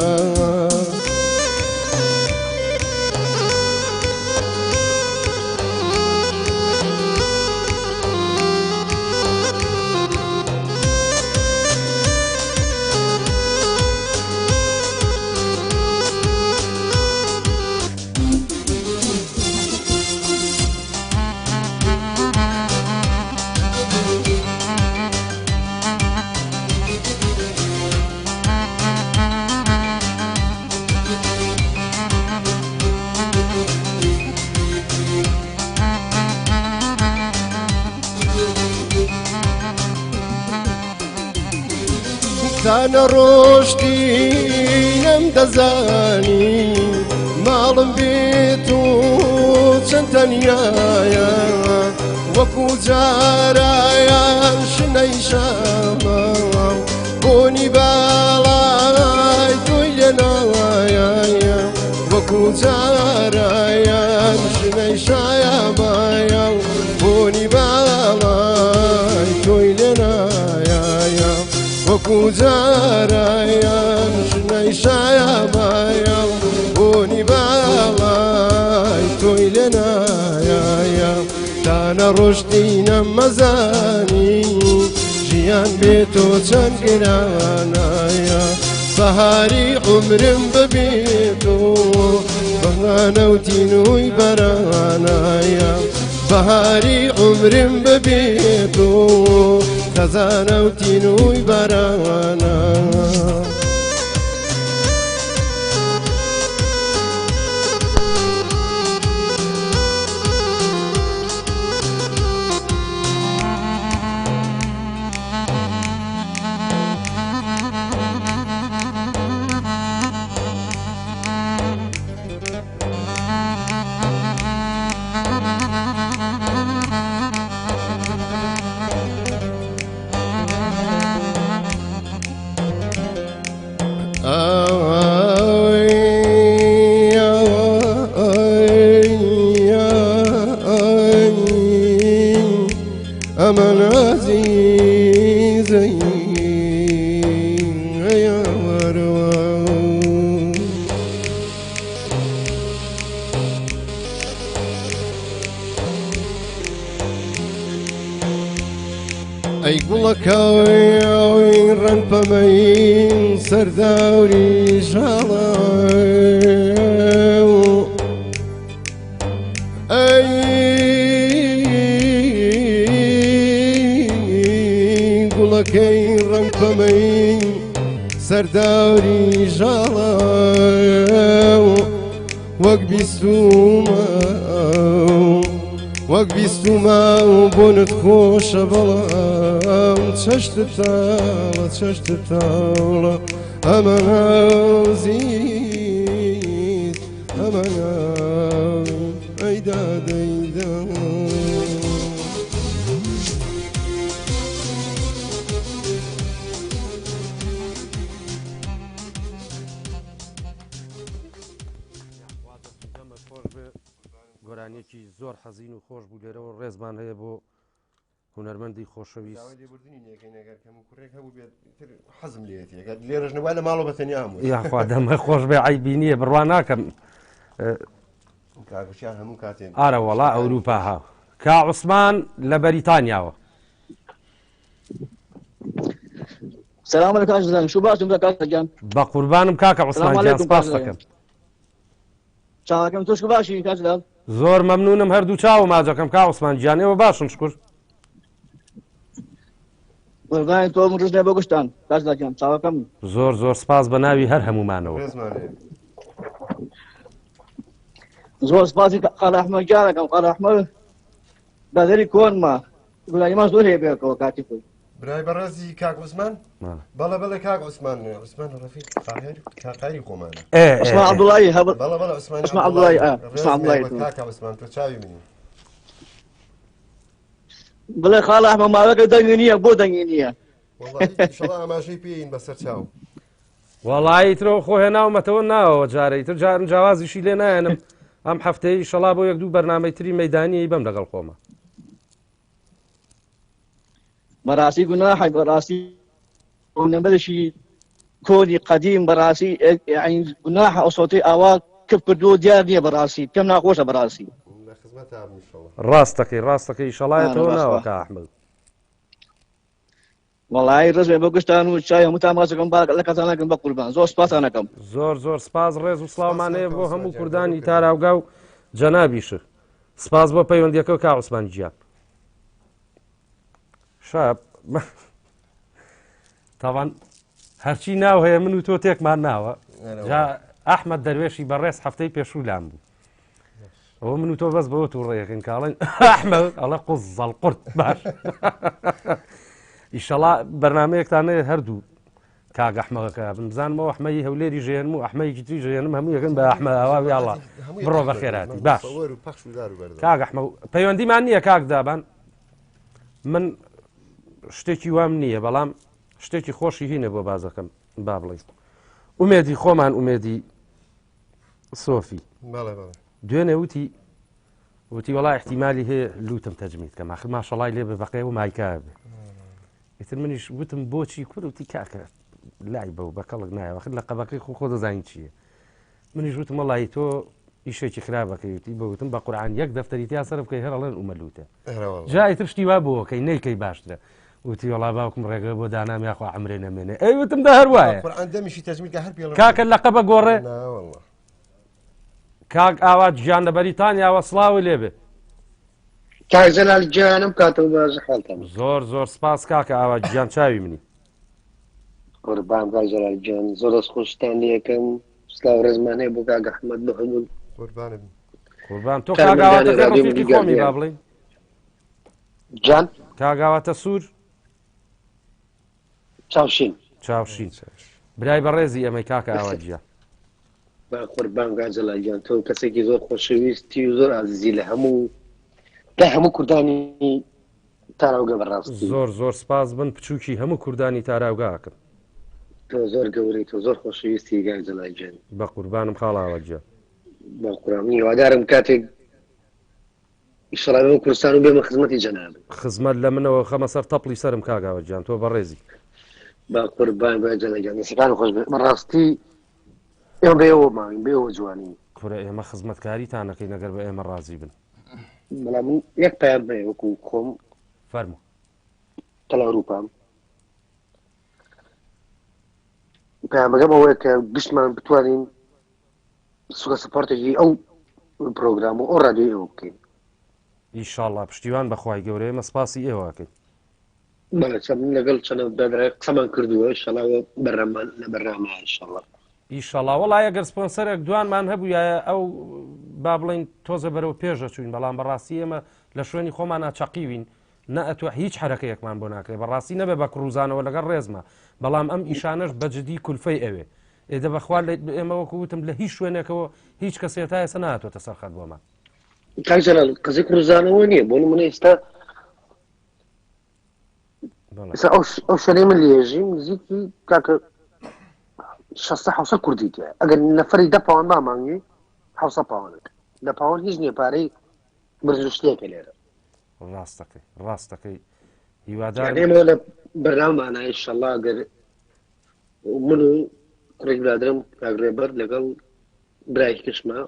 تانە ڕۆشتینەم دەزانی ماڵم بێت و چەند تەنیایە وەکو جارایان شنەی شامە بۆنی باڵای تۆی لێناوایە وەکو جارایان شنەی شایامایە بۆنی باڵای تۆی لێنایە وەکو جارایان ژنەی شایامایە بۆنی باڵای تۆی لێنایە تانە ڕۆشتینە مەزانی گیان بێت تۆ چەند گرانایە بەهاری عمرم ببێت و بەهانە و تینووی بەرانایە بەهاری عمرم ببێت و خەزانە و تینووی بەرانە أمل عزيزي يا مروان أي قولك أوي رن بمين سرداوري جالاو كي رنكمي سرداري جالا وەک بیستوما و بۆنت خۆشە بەڵام چەشتت تاڵە ئەمە نازیت ئەمە ئەیدا دەیدا گۆرانێکی زۆر حەزین و خۆش بوو لێرەوە ڕێزمان هەیە بۆ هونەرمەندی خۆشەویست حەزم لێت لێرەش نەوای لە ماڵەوە بەتەنیا هەموو یاخوا دەمە خۆش بێ عیبی نییە بڕوان ناکەم هەموو کاتێن ئارە وەڵا ئەوروپا ها کا عوسمان لە بەریتانیاوە سلام علیکم شو باشم کاکەجان بە قوربانم کاکە عوسمان گیان سپاس دەکەم چاوەکەم تۆش باشی کاکەجان زۆر مەمنونم هەردوو چاو ماجەکەم کا عوسمان گیانەوە باشن شکر وەڵای تۆ ڕژ لێ بۆ گشتان کاکەجان چاوەکەم زۆر زۆر سپاس بە ناوی هەر هەمومانەوە زۆر سپاسی قاڵ ئەحمەد گیانەکەم قاڵ ئەحمەد بەدەری کۆنمە گوڵایمان زۆر هەیە بێکەوە کاتی خۆی برای بەڕێزی کاک عوسمان بەڵێ بەڵێ کاک عوسمان عوسمان ڕەفیق کاقاری خۆمانە عوسمان عەبدوڵایی بەڵێ بەڵێ عوسمان عەبدوڵایی عوسمان کاک عوسمان تۆ چاوی منی بڵێ خاڵ ئەحمەد ماوەکە دەنگی نییە بۆ دەنگی نییە وەڵڵی ئینشەڵڵا ئاماژەی پێین بەسەر چاو وەڵی ترۆ خۆ هێناومەتەوە ناوەوە جارەی تر جارن جیاوازیشی لێ نایەنم ئەم هەفتەی شەڵا بۆ یەک دوو بەرنامەی تری مەیدانی بەم لەگەڵ خۆمە بەڕاستی گوناحی بەڕاستی نەبەرشی کۆدی قەدیم بەڕاستی گوناحە ئەوسۆتەی ئاوا کف کردووە دیار نییە بەڕاستی پێم ناخۆشە بەڕاستی ڕاستەکەی ڕاستەکەی شەڵایەتەوە ناوەکە ئەحمەد وەڵای ڕێزێ بۆ گشتان و چای هەمووتان ماسەکەم لە کەتانەکەم بە قوربان زۆر سپاسانەکەم زۆر زۆر سپاس ڕێز و سڵاومانەیە بۆ هەموو کوردانی تاراوگا و جەنابیشر سپاس بۆ پەیوەندیەکەەوە کا عوسمان گیان شاب تاوان هەرچی ناو هەیە من و تۆ تێکمان ناوە ئەحمەد دەروێشی بەڕێز هەفتەی پێشوو لام بوو ئەوە من و تۆ بەس بەوە تووڕێیەکەن کاڵێن ئەحمەد ئەڵە قوزەڵ قورت باش ئیشەڵا بەرنامەیەکتانەیە هەردوو کاک ئەحمەدەکە بزانمەوە ئەحمەدی هەولێری ژێنم و ئەحمەدێکی تری ژێنم هەموو یەکەن بە ئەحمەد ئاواوی ئاڵا بڕۆ بە خێراتی باش کاک ئەحمەد پەیوەندیمان نییە کاک دابان من شتێکی وام نییە بەڵام شتێکی خۆشی هینە بۆ بازەکەم با بڵێ ئومێدی خۆمان ئومێدی سۆفی دوێنێ وتی وەڵای احتیمالی هەیە لوتم تەجمیت کەم ئاخر ماشەڵای لێ بە بەقێ و مایکا بێ ئیتر منیش وتم بۆچی کوروتی کاکە لای بە و بەکەڵک نایە وەخت لە قەبەکەی خۆ دەزانین چییە منیش وتم وەڵی تۆ ئیشێکی خراپەکەیوتی بەوتم بە قورعان یەک دەفتەری تیا سەر بکەی هەرەڵێن ئومەلوتە جا ئیتر شتی وا بۆ کەی نەیکەی باشترە وتی وڵا باوکم ڕێگە بۆ دانام یاخوا عمرێ نەمێنێ ئەیوتم دا هەر وایە دەمیشی تەجمیلکە هەر پێڵ کاکە لەقە بە گۆڕێ کاک ئاوات ژیان لە بەریتانیاوە سڵاوی لێبێ کاک جەلال گیانم کاتەوە باش حاڵتم زۆر سپاس کاکە ئاوات گیان چاوی منی قوربان کاک جەلال گیان زۆر دەستخۆشتان یەکەم سلااو ڕێزمانەیە بۆ کاک ئەحمەد بە هەموو قوربان تۆ کاگاواتە ڕفیقی خۆمی با بڵێ جان کاگاواتە سوور چاوشین برای بەڕێزی ئەمەی کاکە ئاوات گیان با قوربان کاک جەلال گیان تۆ کەسێکی زۆر خۆشەویستی و زۆر عەزیزی لە هەموو کوردانی تاراوگە بەڕاستی زۆر سپاس بن پچووکی هەموو کوردانی تاراوگاکەن تۆ زۆر گەورەی تۆ زۆر خۆشەویستی کاک جەلال گیان بە قوربانم خاڵ ئاوات گیان با قوربان هیوادارم کاتێک ئیشەڵا کوردستان و بێمە خزمەتی جەناب خزمەت لە منەوە خەمە سەر تەپڵی سرم کاک ئاوات گیان تۆ بەڕێزی با قوربان کاک جەلال گیان دەستەکان خۆش بەڕاستی ئێمە بێەوە ماوین بێەوە جوانی کورە ئێمە خزمەتکاریتان نەکەی نەگەر بە ئێمە ڕازی بن بەڵام من یەک پایان بێ وەکو خۆم فەرموو تەڵ ئەوروپام پایان بەگەم ئەوەیە کە گشتمان بتوانین سوکە سپۆرتێکی ئەو پرۆگرام و ئەو ڕادیۆی ئێوە بکەین ئیشاڵڵا پشتیوان بەخوای گەورەیە ئێمە سپاسی ئێوەکەین بەڵێ من لەگەڵ چەند دادرای قسەمان کردووە ئیشەڵا بەرنامە لە بەرنامە ئیشەڵڵا ئیشەڵڵا وەڵایە گەر سپۆنسەرێک دوانمان هەبوویایە ئەو با بڵین تۆزە بەرەو پێشە چوین بەڵام بەڕاستی ئێمە لە شوێنی خۆمان ناچەقیوین نەئەتوە هیچ حرەکەیەکمان بۆ ناکرێت بەڕاستی نەبێ بە کڕوزانەوە لەگەڵ ڕێزمە بەڵام ئەم ئیشانەش بەجددی کولفەی ئەوێ ئێدە بەخوا ئێمە وەکوتم لە هیچ شوێنێکەوە هیچ کەسێت تا ئێستا نهاتوەتە سەرخەت بۆمان کاک جەلال قسەی کڕوزانەوە نییە بۆ نمونە ئێستا ئەو شوێنەی من لێژی نزیکی کاکە 600 کوردی تێ ئەگەر نەفەری 10 پاوەند بامانگی 700 پاوەند لە پاوەند هیچ نییە پارەی برز شتێکە لێرە ڕاستەکەی هیوادارم ئێمە لە بەرنامەمانە ئینشەڵڵا ئەگەر من و کوڕێک برادرم کاک ڕێبەر لەگەڵ برایەکی کشمە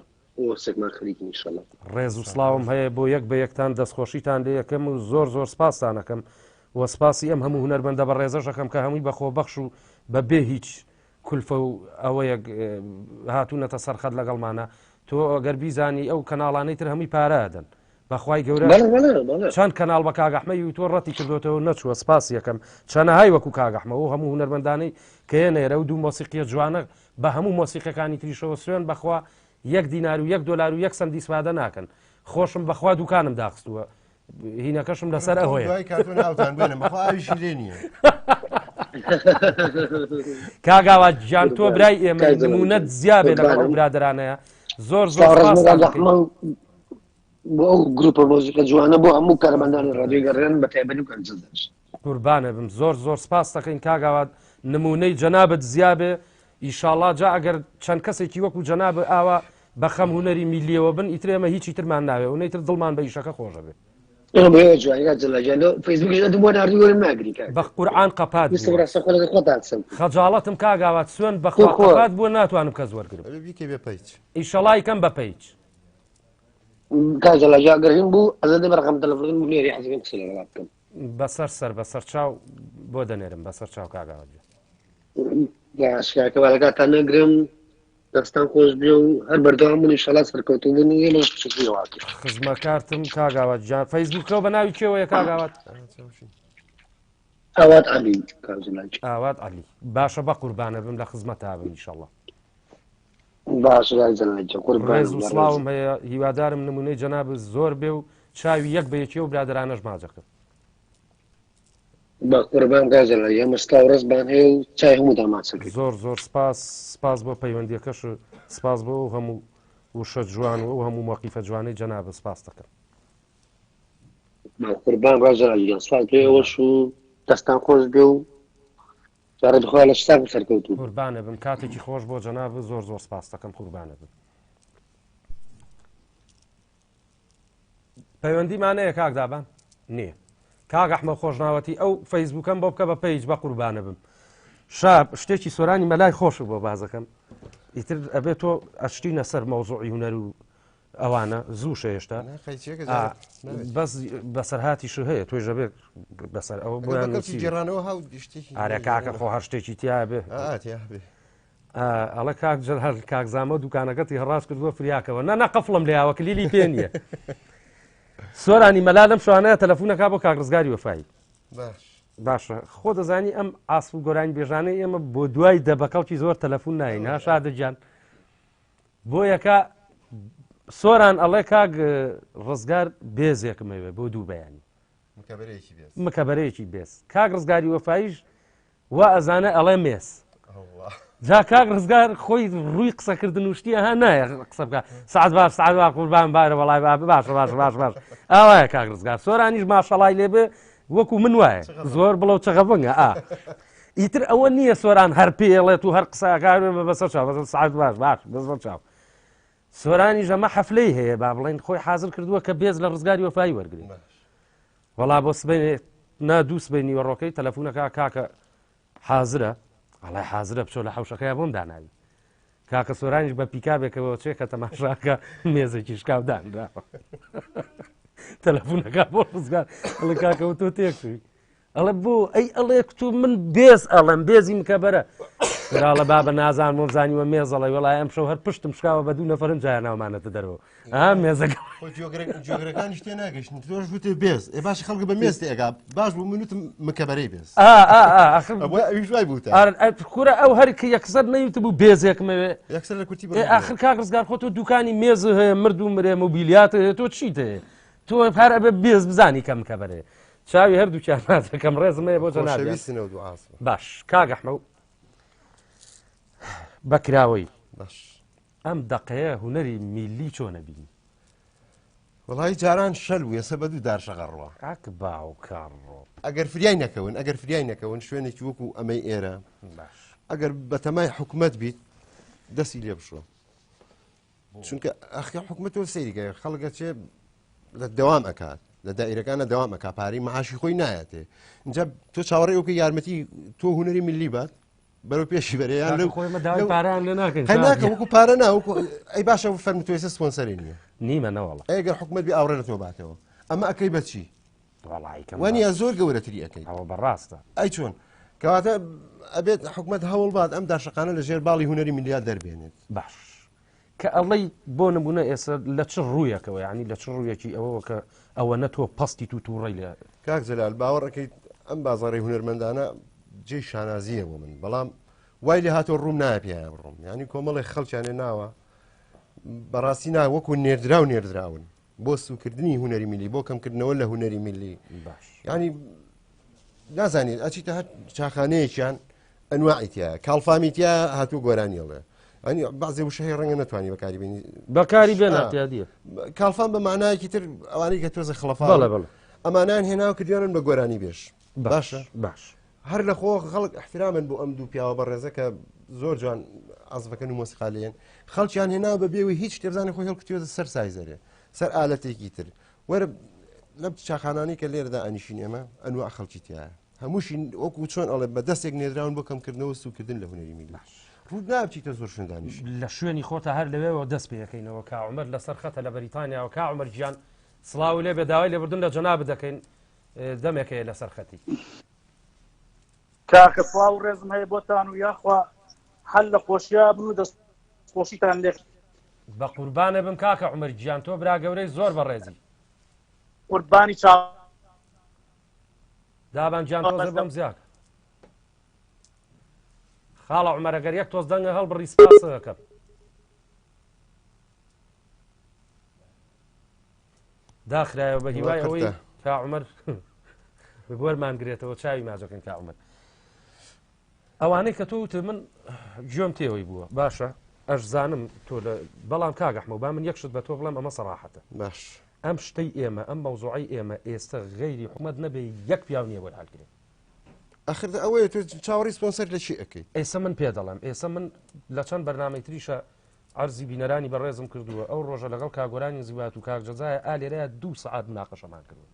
وەسێکمان خەریکین ئینشەڵڵا ڕێز و سڵاوم هەیە بۆ یەک بە یەکتان دەستخۆشیتان لێ یەکەم و زۆر سپاسان ئەەکەم وە سپاسی ئەم هەموو هونەرمەندە بە ڕێزەشەکەم کە هەمووی بەخۆ بەخش و بەبێ هیچ کولفە و ئەوەیەک هاتوونەتە سەرخەت لەگەڵمانە تۆ ئەگەر بیزانی ئەو کەناڵانەی تر هەمووی پارەدەن بەخوای گەورە چەند کەناڵ بە کاک ئەحمەدی و تۆ ڕەتی کردوێتەوە نەچووە سپاس یەکەم چەنەهای وەکو کاک ئەحمەد و هەموو هونەرمەندانەی کە هێنێرە و دوو مۆسیقیە جوانە بە هەموو مۆسیقەکانی تریشەوە سوێن بەخوا 1 دینار و 1 دۆلار و 1 سەنتی سوادە ناکەن خۆشم بەخوا دوکانم داخستووە هینەکەشم لەسەر ئەوەیە کاگاوات گیان تۆ برای ئێمە نمونەت زیابێ لەگەڵ برادرانەیە زۆر بۆ ئەو گروپە مۆزیقە جوانە بۆ هەموو کارمەندانی ڕادیۆی گەڕێن بە تایبەتی و کەنجەدەش قوربانە بم زۆر سپاس دەکەین کاگاوات نمونەی جەنابەت زیابێ ئیشاڵڵا جا ئەگەر چەند کەسێکی وەکو جەنابە ئاوا بە خەم هونەری میلیەوە بن ئیتر ئێمە هیچی ترمان ناوێ و نەیتر دڵمان بە ئیشەکە خۆشە بێ بە قورعان قەپات خەجاڵەتم کاگاوات سوێن بەخوا قەپات بووە ناتوانم کەس وەرگرم ئیشەڵا یکەم بە پەیچ کاجەڵاجاگەرهین بوو ئەزە دەبە ڕقم تەلەفۆن بوو نێری حەزەکەم قسە لەگەڵا بکەم بەسەر چاو بۆ دەنێرم بەسەر چاو کاگاوات شکاکەوالەکاتان نەگرم دەستان خۆش بێ و هەر بەردەوام بوون ئینشەڵا سەرکەوتوو بوون و ئێمە شکریەوە خزمەکارتم کاگاوات جان فەیسبووکەوە بە ناوی کێوەیە کاگاوات ئاوات عەلی ئاوات عەلی باشە بە قوربانە بم لە خزمەتا بم ئینشەڵڵا باش ڕێز و سڵاوم هەیە هیوادارم نمونەی جەناب زۆر بێ و چاوی یەک بە یەکێ و برادرانەش ماجەکە بە قوربان گازەڵە ئێمە سلااو ڕێزبان هەیە و چای هەموو داماچەکەی زۆر سپاس بۆ پەیوەندیەکەش سپاس بۆ هەموو وشە جوان و هەموو موەقیفە جوانەی جەنابە سپاس دەکەم قوربان ڕازەڵە سوات پێوەش و دەستان خۆش بێ و جارە دخوا لە شتاکم سەرکەوتوو قوربانە بم کاتێکی خۆش بۆ جەناب زۆر سپاس دەکەم قوربانە بم پەیوەندیمانەیە کاک دابان نییە کاک ئەحمەد خۆشناوەتی ئەو فەیسبووکەم بۆ بکە بە پەیج بە قوربانە بم شاب شتێکی سۆرانی مەلای خۆش بۆ بازەکەم ئیتر ئەبێت تۆ ئەشتینە سەر مەوزوعی هونەر و ئەوانە زووشە هێشتا بەس بەسەرهاتیش هەیە توێ ژەبێ بەسەر ئەوە بۆیانجیێرانەوە هاو ئارە کاکە خۆ هەر شتێکی تیا بێ ئەڵە کاک هەر کاکزامە دوکانەکەتی هەڕاست کردووە فریاکەوە نە قەفڵم لێیاوە کلیلی پێ نییە سۆرانی مەلا لەم شوانەیە تەلەفۆنەکە بۆ کاکڕزگاری وەفایی باشە خۆ دەزانی ئەم ئاسپ و گۆرانی بێژانەی ئێمە بۆ دوای دەبەکەڵکی زۆر تەلەفۆن ناین ها شادەجان بۆ یەکە سۆران ئەڵێ کاک ڕزگار بێزێکمەوێ بۆ دوو بەیانی مکەبەرەیەکی بێز کاک ڕزگاری وەفاییش وا ئەزانە ئەڵێ مێس جا کاک ڕزگار خۆی ڕووی قسەکردن وشتیە ها نایە قسە بکە سعات باش سعات قوربان بارە وەڵای باشە باش باش باش ئەوەیە کاک ڕزگار سۆرانیش ماشەڵای لێبێ وەکو من وایە زۆر بڵەو چەغەبنگە ئیتر ئەوە نییە سۆران هەر پێڵێت و هەر قسەکار بەسەر چاو سعات باش باش بەسەر چاو سۆرانی ژەمە حەفلەی هەیە با بڵێن خۆی حازر کردووە کە بێز لە ڕزگاری وەفایی وەرگێ وەڵا بۆ سبەی نادوو سبەی نیوەڕۆکەی تەلەفۆنەکە کاکە حازرە ئەڵێ حازرە بچۆ لە حەوشەکەی بۆم داناوی کاکە سۆرانیش بە پیکابێکەوە چێ کە تەماشاکە مێزێکی شکاو دانراوە تەلەفۆنەکە بۆ ڕزگار ئەڵێ کاکەوە تۆ تێکشوی ئەڵێ بۆ ئەی ئەڵێ تو من بێز ئەڵێم بێزی مکەبەرە لە بابە نازان مۆزانیوە مێزەڵی وەڵای ئەم شەو هەر پشتم شکاوە بە دوو نەفرن جایە ناومانەتە دەرەوە مێزەکە جۆگرەکانی شتێ ناگەشتن تۆش وتێ بێز ئێ باش خەڵک بە مێستی ئەگا باش بوو منوتم مکەبەرەی بێز ئەویشوای بووتە کورە ئەو هەرکە یەکسەر نەیوت بوو بێزێکمەوێ یەکسەر لە کورتی ئاخر کاک ڕزگار خۆ تۆ دوکانی مێز هەیە مرد و مرێ مۆبیلیات هەیە تۆ چیت هەیە تۆ هەر ئەبێ بێز بزانی کە مکەبەرێ چاوی هەردووچیان نازەکەم ڕێزمەیە بۆ جەنابێت باش کاک ئەحمەد بەکراوەی ئەم دەقەیە هونەری میلی چۆنە بینی وڵی جاران شەل و ێسە بە دوو دارشەغەڕوە ئاک باوکڕۆ ئەگەر فریای نەکەون ئەگەر فریای نەکەون شوێنێکی وەکو ئەمەی ئێرە ئەگەر بەتەمای حکوومەت بیت دەستی لێ بشۆ چونکە ئەخی حکوومەتەوە سەیریگە خەڵگە چێ لە دەوام ئەکات لە دائیرەکانە دەوام ئەکا پارەی مەعاشی خۆی نایەتێ اینجا تۆ چاوەڕێ وکە یارمەتی تۆ هونەری میلی بات بەرەو پێشی بەرەیان ناکە وەکو پارە ناوەکو ئەی باشە فەرمی تۆ ێستا سپۆنسەری نییە نیمە نەوەڵە ئەگەر حکوومەت بێ ئاوڕێ لە تۆ باتەوە ئەمە ئەەکەی بەچی وانە زۆر گەورەتری ئەەکەی ئەوە بەڕاستە ئەی چۆن کەواتە ئەبێت حکوومەت هەوڵ بات ئەم داشقانە لە ژێر باڵی هونەری میلیارد دەربێنێت باش کە ئەڵەی بۆ نمونە ئێستا لە چ ڕوویەکەوە یعنی لە چ ڕوویەکی ئەوە کە ئەوە نەتۆ پەستی تو تووڕی لە کاک جەلال باوەڕەکەیت ئەم بازاڕی هونەرمەندانە جێی شانازیە بۆ من بەڵام وای لێ هاتۆ ڕووم نایە پێیان بڕۆم ینی کۆمەڵی خەڵکیانێ ناوە بەڕاستی نا وەکو نێردرا و نێردراون بۆ سوکردنی هونەری میلی بۆ کەمکردنەوە لە هونەری میلی ینی نازانێت ئەچیتە هەر چاخانەیەکیان ئەنواعیتە کاڵفامیتیا هاتوو گۆرانیڵێ ئەنی بازێ وشەهەیە ڕەنگە نتوانانی بەکاری بێنی بەکاری بێناتیادیە کاڵفان بە معنایەکی تر ئەوانەی کە تۆزە خڵەفا ئەمانیان هێناو کردیانن بە گۆرانی بێش باشە باش هەر لە خۆ خەڵک احترامن بۆ ئەم دوو پیاوە بەڕێزە کە زۆر جوان عەزفەکەن و مۆسیقالیەن خەڵکیان هێناو بەبێەوەی هیچ شتێبزانی خۆی هەڵکردوێتە سەر سایزەرێ سەر ئالەتێکی تر وەرە لەم چاخانانی کە لێرەدا ئەنیشین ئێمە ئەنواع خەڵکی تایە هەمووشی وەکو چۆن ئەڵێ بە دەستێک نێدراون بۆ کەمکردنەوە سوکردن لە هونەری میلی ڕوود نابچیتە زۆر شوێندانیش لە شوێنی خۆتە هەر لەوێەوە دەست پێەکەینەوە کاعمەر لەسەر خەتە لە بەریتانیا و کاعمەر گیان سڵاو لێ بێداوای لێبوردن لە جەناب دەکەین دەمێکەیە لەسەر خەتی کاکە سڵاو و ڕێزم هەیە بۆتان و یاخوا هەل لە خۆشییا بن و دەستخۆشیتان لێ بە قوربانە بم کاکە عومەر گیان تۆ برا گەورەی زۆر بەڕێزی قوربانی چاو دابان گیان تۆزە بەم زیاد خاڵە عومەرەگەر یەک تۆز دەنگە هەڵبڕی سپاسەکەم داخرایەوە بە هیوای ئەوەی کا عومەر بۆرمانگرێتەوە چاوی ماجەکەن کا عومەر ئەوانەی کە تۆ وتە من گوێم تێەوەی بووە باشە ئەش زانم تۆ لە بەڵام کاک ئەحمەد با من یەکشت بە تۆ بڵێم ئەمە سەراحەتە باش ئەم شتەی ئێمە ئەم مەوزوعی ئێمە ئێستا غەیری حکومەت نەبێ یەک پیاو نییە وەرهەڵگرێت ئەخر ئەوەیە تۆ چاوەڕی سپۆنسەر لە چی ئەەکەی ئێستا من پێ دەڵێم ئێستا من لە چەند بەرنامەی تریشە عەرزی بینەرانی بەڕێزم کردووە ئەو ڕۆژە لەگەڵ کاگۆرانی زیوات و کاکجەزایە ئالێرەیە 2 سەعات مناقەشەمان کردو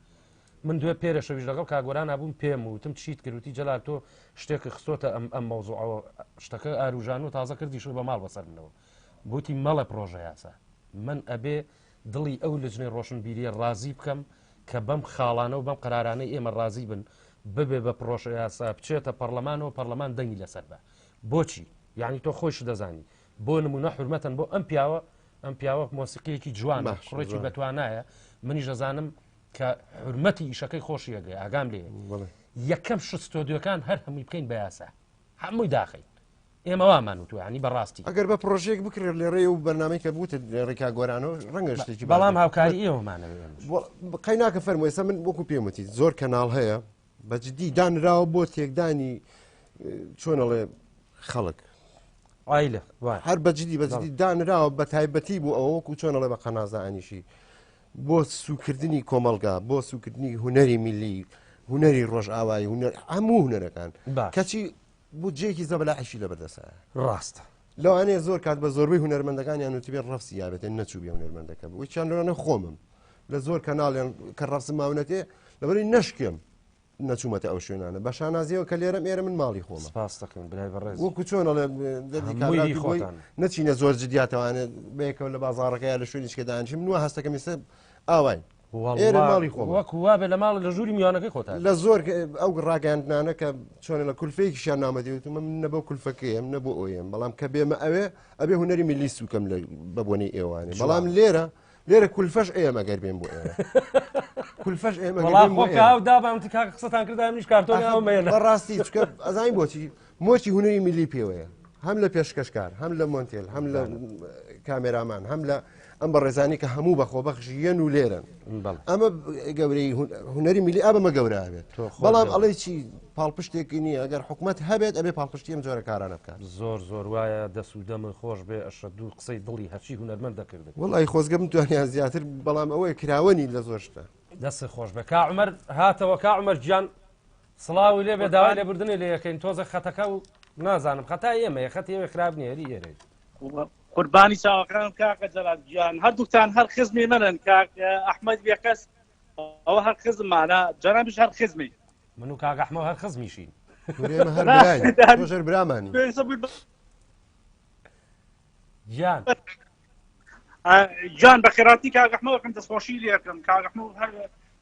من دوێ پێرەشەویش لەگەڵ کاگۆران نبووم پێم وتم چیت کردوتی جەلال تۆ شتێک خستۆتە ئەم مەوزوعەوە شتەکە ئاروژان و تازە کردیش بە ماڵ بەسەر منەوە گوتی مەڵە پرۆژە یاسا من ئەبێ دڵی ئەو لەجنەی ڕۆشنبیریە ڕازی بکەم کە بەم خاڵانە و بەم قرارانەی ئێمە ڕازی بن ببێ بە پرۆژە یاسا بچێتە پەرلەمانەوە پەرلەمان دەنگی لەسەر بە بۆچی یعنی تۆ خۆش دەزانی بۆ نمونە حرمەتەن بۆ ئەم پیاوە مۆسیقیەکی جوانە کوڕێکی بەتوانایە منیش دەزانم کە حرمەتی ئیشەکەی خۆشیەگەی ئاگام لێ یەکەم شستۆدیۆکان هەر هەمووی بکەین بە یاسا هەمووی داخین ئێمە وامان وتو ینی بەڕاستی ئەگەر بە پرۆژێک بکرێت لێ ڕێ و بەرنامەی کە بووتە ڕێکا گۆرانەوە ڕەنگە شتێکی بەڵام هاوکاری ئێوەمانەوێت قەی ناکە فەرمووی ئێستا من وەکو پێم وتی زۆر کەناڵ هەیە بەجددی دانراوە بۆ تێکدانی چۆنەڵێ خەڵک ئایلە هەر بەجددی دانراوە بە تایبەتی بوو ئەوە وەکو چۆنەڵێ بە قەنازانیشی بۆ سوکردنی کۆمەلگا بۆ سوکردنی هوەری میلی هوەری ڕۆژ ئاوایی هەموو هوەرەکان کەچی بودجەیەکی زەبەلاحیشی لە بەردەسە ڕاستە لەوانەیە زۆر کات بە زۆربەی هوەرمەندەکانیان وتبێت ڕەفسی یابێت نەچوو بێ هوەرمەندەکە بووی چیان لەوانە خۆمم لە زۆر کەناڵیان کە ڕەفسم ماونەتێ لەبەری نەشکێم نەچوومەتە ئەو شوێنانە بە شانازیەوە کە لێرەم ئێرە من ماڵی خۆمە وەکو چۆنەڵێ نەچینە زۆر جدیاتەوانە بەیەکەوە لە بازاڕەکەیان لە شوێنی شکەدانشی منوە هەستەکەم ئێستا ئاوای ئێرە ماڵی خۆ وەکووا بێ لە ماڵ لە ژووری میوانەکەی خۆتا لە زۆر ئەو ڕاگەاندنانە کە چۆنە لە کولفەیەکیشیان نامەدەوت من نەبەو کولفەکەیم نەبوو ئۆیم بەڵام کە بێمە ئەبێ هوەری میلی سوکەم لە بەبوونی ئێوانێ بەڵام لێرە کولفەش ئێمە گەر بێن بۆ ئێرە کولفەش ئێمە دابامتی کا قسەتان کردا منیش کارتۆنیمە بەڕاستی چکە ئەزانی بۆچی مۆچی هوەری میلی پێوەیە هەم لە پێشکەشکار هەم لە مۆنتێل هەم لە کامێرامان هەم لە ئەم بە ڕێزانی کە هەموو بەخۆبەخش یەن و لێرن ئەمە گەورەی هوەری میلی ئابمە گەورە بێت بەڵام ئەڵێ چی پاڵپشتێکی نییە ئەگەر حکوومەت هەبێت ئەبێ پاڵپشتی ئەم جۆرە کارانە بکات زۆر وایە دەست و دەمە خۆش بێ ئەشە دوو قسەی دڵی هەرچی هوەرمەند دەکرد وڵی خۆزگەم توانیان زیاتر بەڵام ئەوەی کراوەنی لە زۆر شتە دەستی خۆش بە کاعمەر هاتەوە کاعمەر گیان سڵاوی لێ بێ داوای لێبوردنی لە یەکەین تۆزە خەتەکە و نازانم خەتا ئێمە خەت ئێوە خراپ نیێری ئێرە قوربانی چاوەکانم کاکە جەلال گیان هەردووکتان هەر خزمی منن کاک ئەحمەد بێکەس ئەوە هەر خزممانە جەنابش هەر خزمی من و کاک ئەحمەد هەر خزمیشین ژەر برامانی گیان بە خێراتی کاک ئەحمەدەکەم دەستخۆشی لێکم کاک ئەحمەد هەر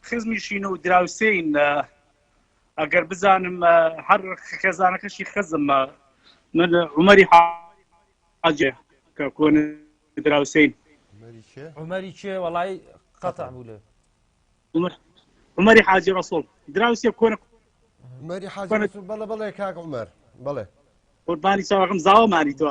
خزمیشین و دراوسین ئەگەر بزانم هەر خێزانەکەشی خزم من عومەری حاجێ کە کۆن دراوسین عومەری چێ وەڵی قەتع بوو لێ عومەری حاجی ڕەسوڵ دراوسێ کۆنە عومەری حاجی بەڵێ بەڵێ کاک عومەر بەڵێ قوربانی چاوەکەم زاوەمانی تۆ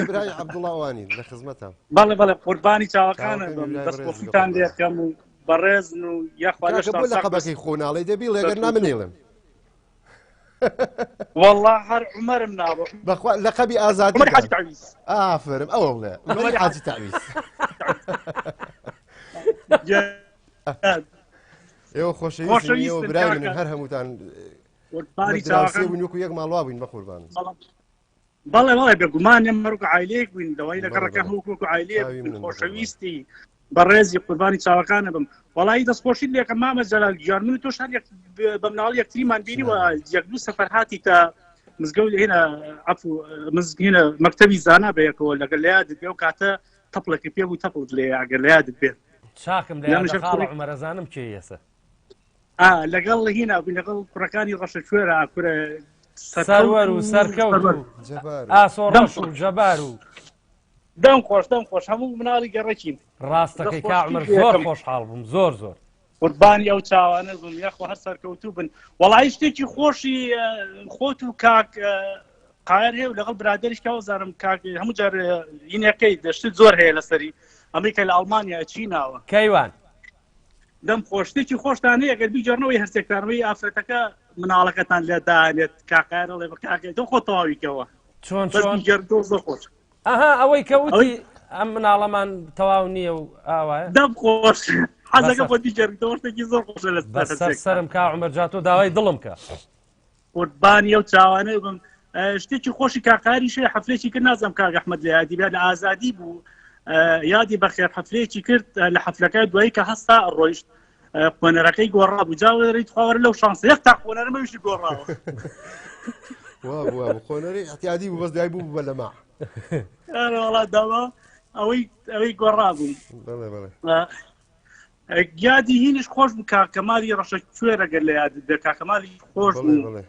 برای عەبدوڵڵاوانی لە خزمەتم بەڵێ قوربانی چاوەکانە دەستخۆشیتان لێکەم و بەڕێزن و یاخوا بۆ لەقەبەکەی خۆناڵی دەبی لەگەر نامنێڵم والله هەر عومەرم ناوە لەقەبی ئازادی عومەری حاجی تعویز ئافرم ئەوە بڵێ عومەری حاجی تعویز ئێوە خۆشەویستن ئێوە برای من هەر هەمووتان وەکو یەک ماڵوا بووین بە قوربان بەڵێ بێگومانێ مەرگ عایلەیەک بووین دەوای لەگەڕەکە هەووکو عایلەیە خۆشەویستی بەڕێزی قوربانی چاوەکانە بم وەڵی دەستخۆشی لێکە مامە جەلال گیان من تۆش هەر بە مناڵی یەکتریمان بینیوە یەک دوو سەفەر هاتی تا مزگەوت هێنە عەفو هێنە مەکتەبی زانا بەیەکەوە لەگەڵ لە یادت بێ و کاتە تەپڵێکی پێ بوو تەپڵت لێ ئەگەر لە یادت بێت چاکم لە خاڵ عومەرەزانم کێ ئێستا لەگەڵ هێنا لەگەڵ کوڕەکانی ڕەشە کوێرە کورە سەروەر و سەرکەوت و ئاسۆڕەش و جەبار و دەم خۆش هەموو مناڵی گەڕەکین ڕاستەکەی کاعمەر زۆر خۆشحاڵ بووم زۆر قوربانی ئەو چاوانە بم یاخوا هەر سەرکەوتوو بن وەڵی شتێکی خۆشی خۆت و کاک قایر هەیە و لەگەڵ برادریش کاوەزارم کاک هەموو جار یینەکەی دەشت زۆر هەیە لەسەری ئەمریکا لە ئەڵمانیا چیناوە کەیوان دەم خۆشتێکی خۆشتان هەیە گەر بیجارنەوەی هەرسێکتانەوەی ئافرەتەکە مناڵەکەتان لێ دانێت کاقایرەڵێ بە کاکێ تۆ خۆ تەواویکەوە چۆن گەردۆ خۆش ئەوەی کەوتی ئەم مناڵەمان تەواو نییە و ئاوایە دەم خۆش حەزەکە بۆ دیگەردەوە شتێکی زۆر خۆشە لە سەرم کا عومەر جا تۆ داوای دڵم کە قوربانی ئەو چاوانەی بم شتێکی خۆشی کاقاریش حەفلێکی کرد نازانم کاک ئەحمەد لە یادی بێت لە ئازادی بوو یادی بەخێر حەفلەیەکی کرد لە حەفلەکەی دوایی کە هەستا ڕۆیشت خوێنەرەکەی گۆڕا بوو جاوەڕیت خواوەرە لەو شانسە یەک تا خوێنەرمەویشی گۆڕاوە خۆنەری احتیادی بوو بەس دوای بوو بە لەما وڵات داوە ئەوەی گۆڕابووم یادی هینش خۆش بوو کاکەمالی ڕەشە کوێرەگەر لە یاد بێ کاکەمالی خۆش بوو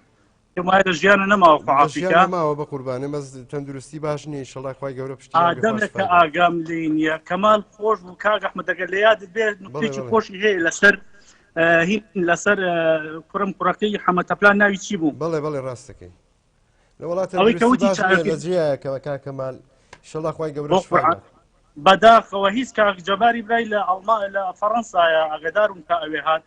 وایە لە ژیانە نەماوە خۆعافیکا نەماوە بە قوربانە بەس تەندروستی باش نیە ئینشەڵا خوای گەورە پشتی ئادەمێکە ئاگام لێ نییە کەمال خۆش بوو کاک ئەحمەد دەگەر لە یادت بێ نقطەیەکی خۆشی هەیە لەسەر هین لەسەر کوڕەکەی حەمەتەپلان ناوی چی بوو بەڵێ ڕاستەکەی لە وڵاتە لە جیایەکەوە کاکەمال ئینشەڵا خوای گەورە شفا بەداخەوە هیچ کاک جەباری برای لە لە فەڕەنسایە ئاگادارم کە ئەوێ هات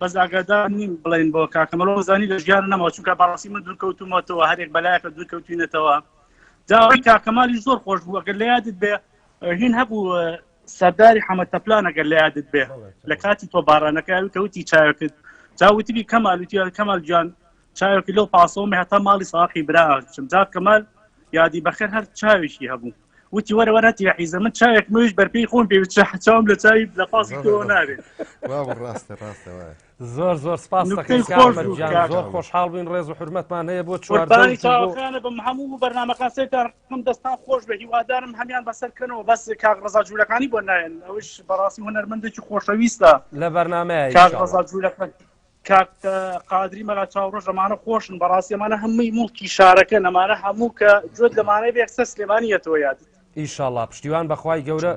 بەس ئاگادار نیم بڵێن بۆ کاکەمەڵەوە زانی لە ژیان نەماوە چونکە بەڕاستی من دوورکەوتومەتەوە هەرێک بەلایەکە دوورکەوتوینەتەوە جاوەی کاکەمالی زۆر خۆش بوو ئەگەر لە یادت بێ هین هەبوو سەرداری حەمەتەپلان ئەگەر لە یادت بێ لە کاتی تۆ بارانەکە کەوتی چاوەکەت جاوتیبی کەمال گیان چاوێکی لەو پاسەوەمە هەتا ماڵی ساقی براچم جا کەمال یادی بەخێر هەر چاوێکی هەبوو وتی وەرە وەرەتی حیزە من چاوێک مەویش بەرپێی خۆم پێویست چاوم لە چاوی لە پاسی تۆ نابێت زۆر سپاس زۆر خۆشحاڵ بووین ڕێز و حرمەتمان هەیە بۆ چواردەی چاوەکانە بم هەموو بەرنامەکان سێتان دەستان خۆش بێ هیوادارم هەمیان بەسەرکەنەوە بەس کاک ڕەزا جوولەکانی بۆ نایەن ئەوش بەڕاستی هونەرمەندێکی خۆشەویستە لە بەرنامەیە کاک ڕەزا جوولەکان کاک قادری مەلا چاوڕۆژ ئەمانە خۆشن بەڕاستی ئەمانە هەمووی موڵکی شارەکە ئەمانە هەموو کە جۆت لەمانەی بێکسە سلێمانیەتەوە یادت ئیشاڵڵا پشتیوان بەخوای گەورە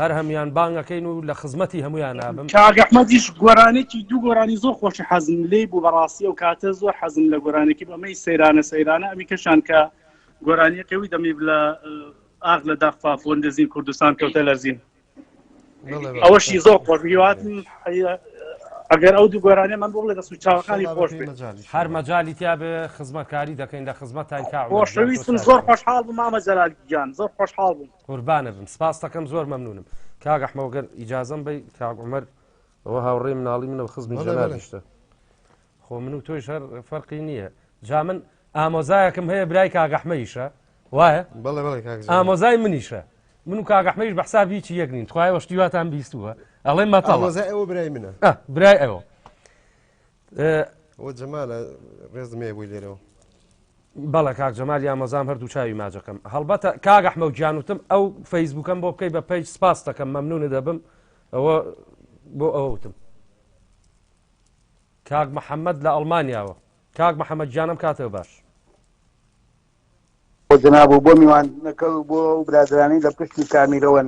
هەر هەمیان بانگەکەین و لە خزمەتی هەمویان نابم کاک ئەحمەدیش گۆرانێکی دوو گۆرانی زۆر خۆشی حەزم لێی بوو بەڕاستی و کاتە زۆر حەزم لە گۆرانێکی بەمەی سەیرانە ئەمی کەشان کە گۆرانیەکەوی دەمی لە ئاغ لە داخفا فۆندەزین کوردستان کەوتە لەرزین ئەوەشی زۆر خۆش هیواتم ئەگەر ئەو دوو گۆرانێ من بڵێ دەست و چاوەکانی خۆش بێت هەر مەجالی تیا بێ خزمەتکاری دەکەین لە خزمەتتان خۆشەویستم زۆر خۆشحاڵ بووم مامە جەلال گیان زۆر خۆشحاڵ بووم قوربانە بم سپاس دەکەم زۆر مەمنونم کاک ئەحمەد ئیجازەم بەی کاک عومەر ئەوە هاوڕێی مناڵی منە خزمی جەلالشتە خۆ من و تۆیش هەر فەرقی نییە جا من ئامۆزایەکم هەیە برای کاک ئەحمەدیشە وایە ئامۆزای منیشە من و کاک ئەحمەدیش بە حساب هیچی یەک نین توایە شتیواتان بیستووە ئەڵێ مەتەڵە ئەوە برای منە برای ئەوە ئەوە جەمالە ڕێزمێ بووی لێرەوە بەڵێ کاک جەمالی ئامۆزام هەردوو چاوی ماجەکەم هەڵبەتە کاک ئەحمەد گیانوتم ئەو فەیسبووکەم بۆ بکەی بە پێیج سپاس دەکەم مەمنونە دەبم ئەوە بۆ ئەوەوتم کاک محەممەد لە ئەڵمانیاوە کاک محەممەد گیانم کاتەوە باش بۆ جناب و بۆ میوانەکە و بۆ برادرانی لە پشتی کامیرەوەن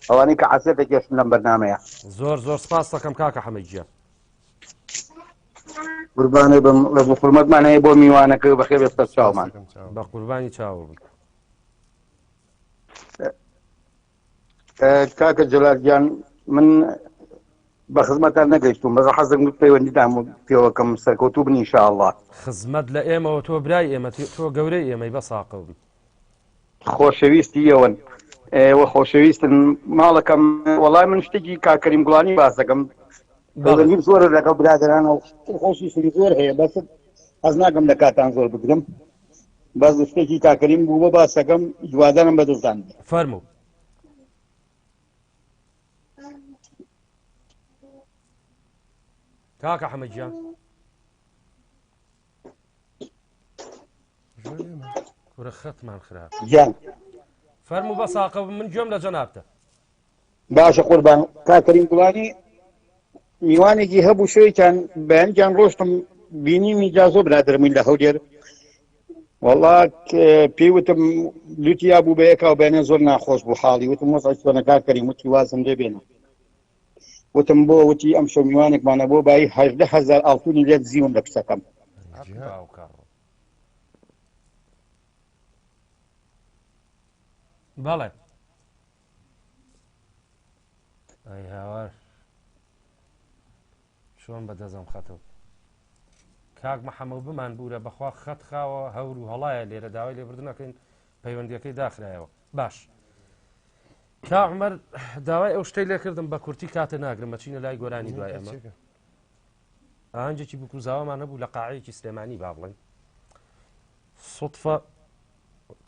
ئەوانەی کە عەسێتێکێشن لەم بەرنامەیە زۆر سپاس دەکەم کاکە حەمەد گیان قوربانێ بم لە حورمەتمان هەیە بۆ میوانەکە بەخێر بێستە چاومان بە قوربانی چاوە بن کاکە جەلالگیان من بە خزمەتان نەگەیشتوم بەس حەزم پەیوەندیدام پێوەکەم سەرکەوتوو بن ئینشاءالله خزمەت لە ئێمەوە تۆ برای ئێمە تۆ گەورەی ئێمەی بە ساقە بن خۆشەویستی ئێوەن ئێوە خۆشەویستن ماڵەکەم وەڵای من شتێکی کاکەریم گوڵانی باس دەکەم بەڵێنیم زۆر لەگەڵ برادرانەوە خۆشی سری زۆر هەیە بەس حەز ناکەم لە کاتان زۆر بگرم بەس شتێکی کاکەریم بوو بە باس دەکەم هیوادارم بەدەستدان فەرموو کاکە حەمەد گیان کوورە خەتمان خراپ فەرموو بە ساقە من گوێم لە جەنابتە باشە قوربان کاکەریم گوڵانی میوانێکی هەبوو شوێکیان بەیانیان ڕۆشتم بینیمی جا زۆر برادرمی لە هەولێر وەڵا پێی وتم لوتیا بوو بە یەکاو بێنە زۆر ناخۆش بوو حاڵی وتم وەسەنە کاکەریم وتی وازم لێ بێنە وتم بۆ وتی ئەم شەو میوانێکمانە بۆ بای 18,000 ئاڵتونی لێت زیوم لە کچەکەم بەڵێ ئەی هاوار چۆن بەدەزم خەتەوە کاک محەممەد بمان بوورە بەخوا خەت خاوە هەور و هەڵایە لێرە داوای لێبردنەکەین پەیوەندیەکەی داخرایەوە باش کاک عومەر داوای ئەو شتەی لێ کردم بە کورتی کاتە ناگرم بەچینە لای گۆرانی دوای ئەمە ئاهەنگێکی بکوزاوەمان هەبوو لە قاعەیەکی سلێمانی با بڵێن سوتفە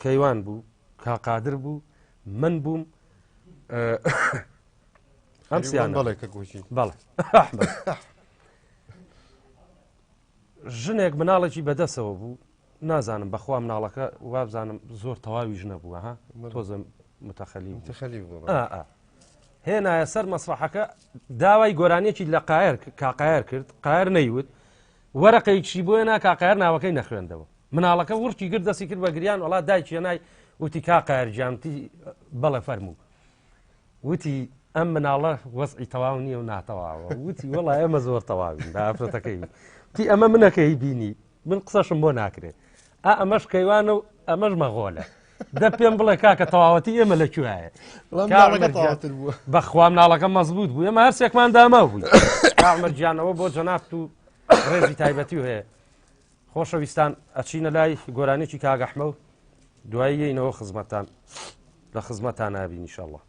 کەیوان بوو کاقادر بوو من بووم ئەم سییان بەڵێ ژنێک مناڵێکی بەدەسەوە بوو نازانم بەخوا مناڵەکە وابزانم زۆر تەواوی ژنە بووە ها تۆزم متخەلیف هێنایە سەر مەسرحەکە داوای گۆرانێکی لە کاقایر کرد قایر نەیوت وەرەقەیەکشی بۆ هێنا کاقایر ناوەکەی نەخوێندەوە مناڵەکە وڕکی گرت دەستی کرد بە گریان وڵات دایکی هێنای وتی کاقایر جامتی بەڵێ فەرموو وتی ئەم مناڵە وەزعی تەواو نییە و ناتەواوە وتی وەڵای ئەمە زۆر تەواوین دافرەتەکەی تی ئەمە منەکەی بینی من قسەشم بۆ ناکرێت ئەمەش کەیوانە و ئەمەش مەغۆلە دە پێم بڵێ کاکە تەواوەتی ئێمە لەکوایە بەخوا مناڵەکە مەزبوط بوو ئێمە هەرسێکمان داما بووی کامەرجیانەوە بۆ جەنابت و ڕێزی تایبەتی و هەیە خۆشەویستان ئەچینە لای گۆرانێکی کاگەحمە و دوایی یینەوە خزمەتان لە خزمەتان نابین ئینشەڵڵا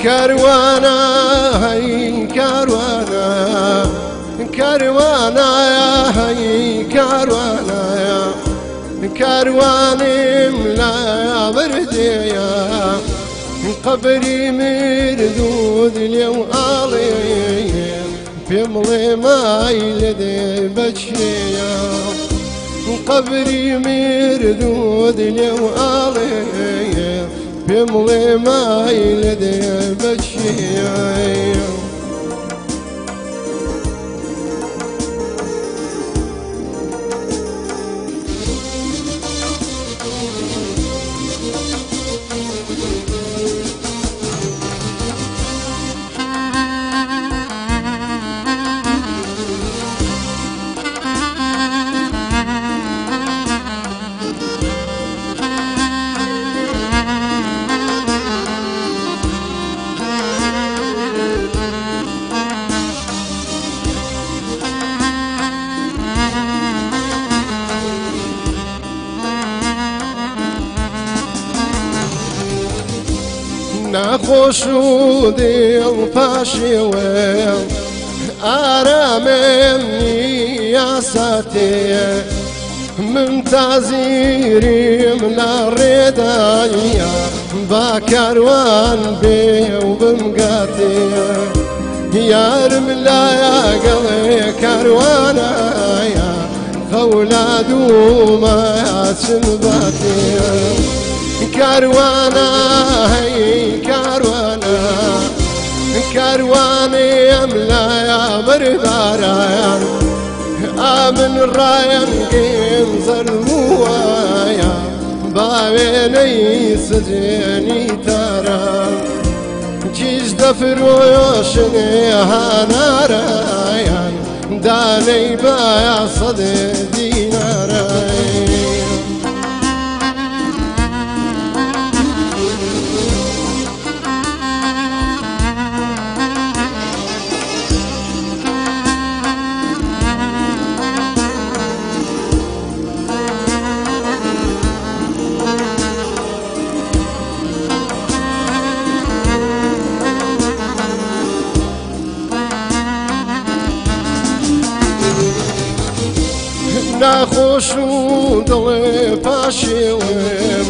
كاروانا هاي كاروانا كاروانا يا هاي كاروانا يا كارواني ملا يا بردي يا قبري مردود اليوم علي في ملي ما يلدي بشيا قبري مردود اليوم علي بملي ما يلدي بشيا نخوش دل پاشیوه آرامنی یا ساتی من تازیریم لردایا با کاروان بیو بمگاتی یارم لایا قلی کاروانایا خولادو ما سنباتی كاروانا هي كاروانا كارواني أملا يا بربارا آمن رايان قيم زرموايا باويني سجيني تارا جيش دفرو يوشني هانارايا داني بايا صدي دينارايا ناخوش دڵێ پاشێوم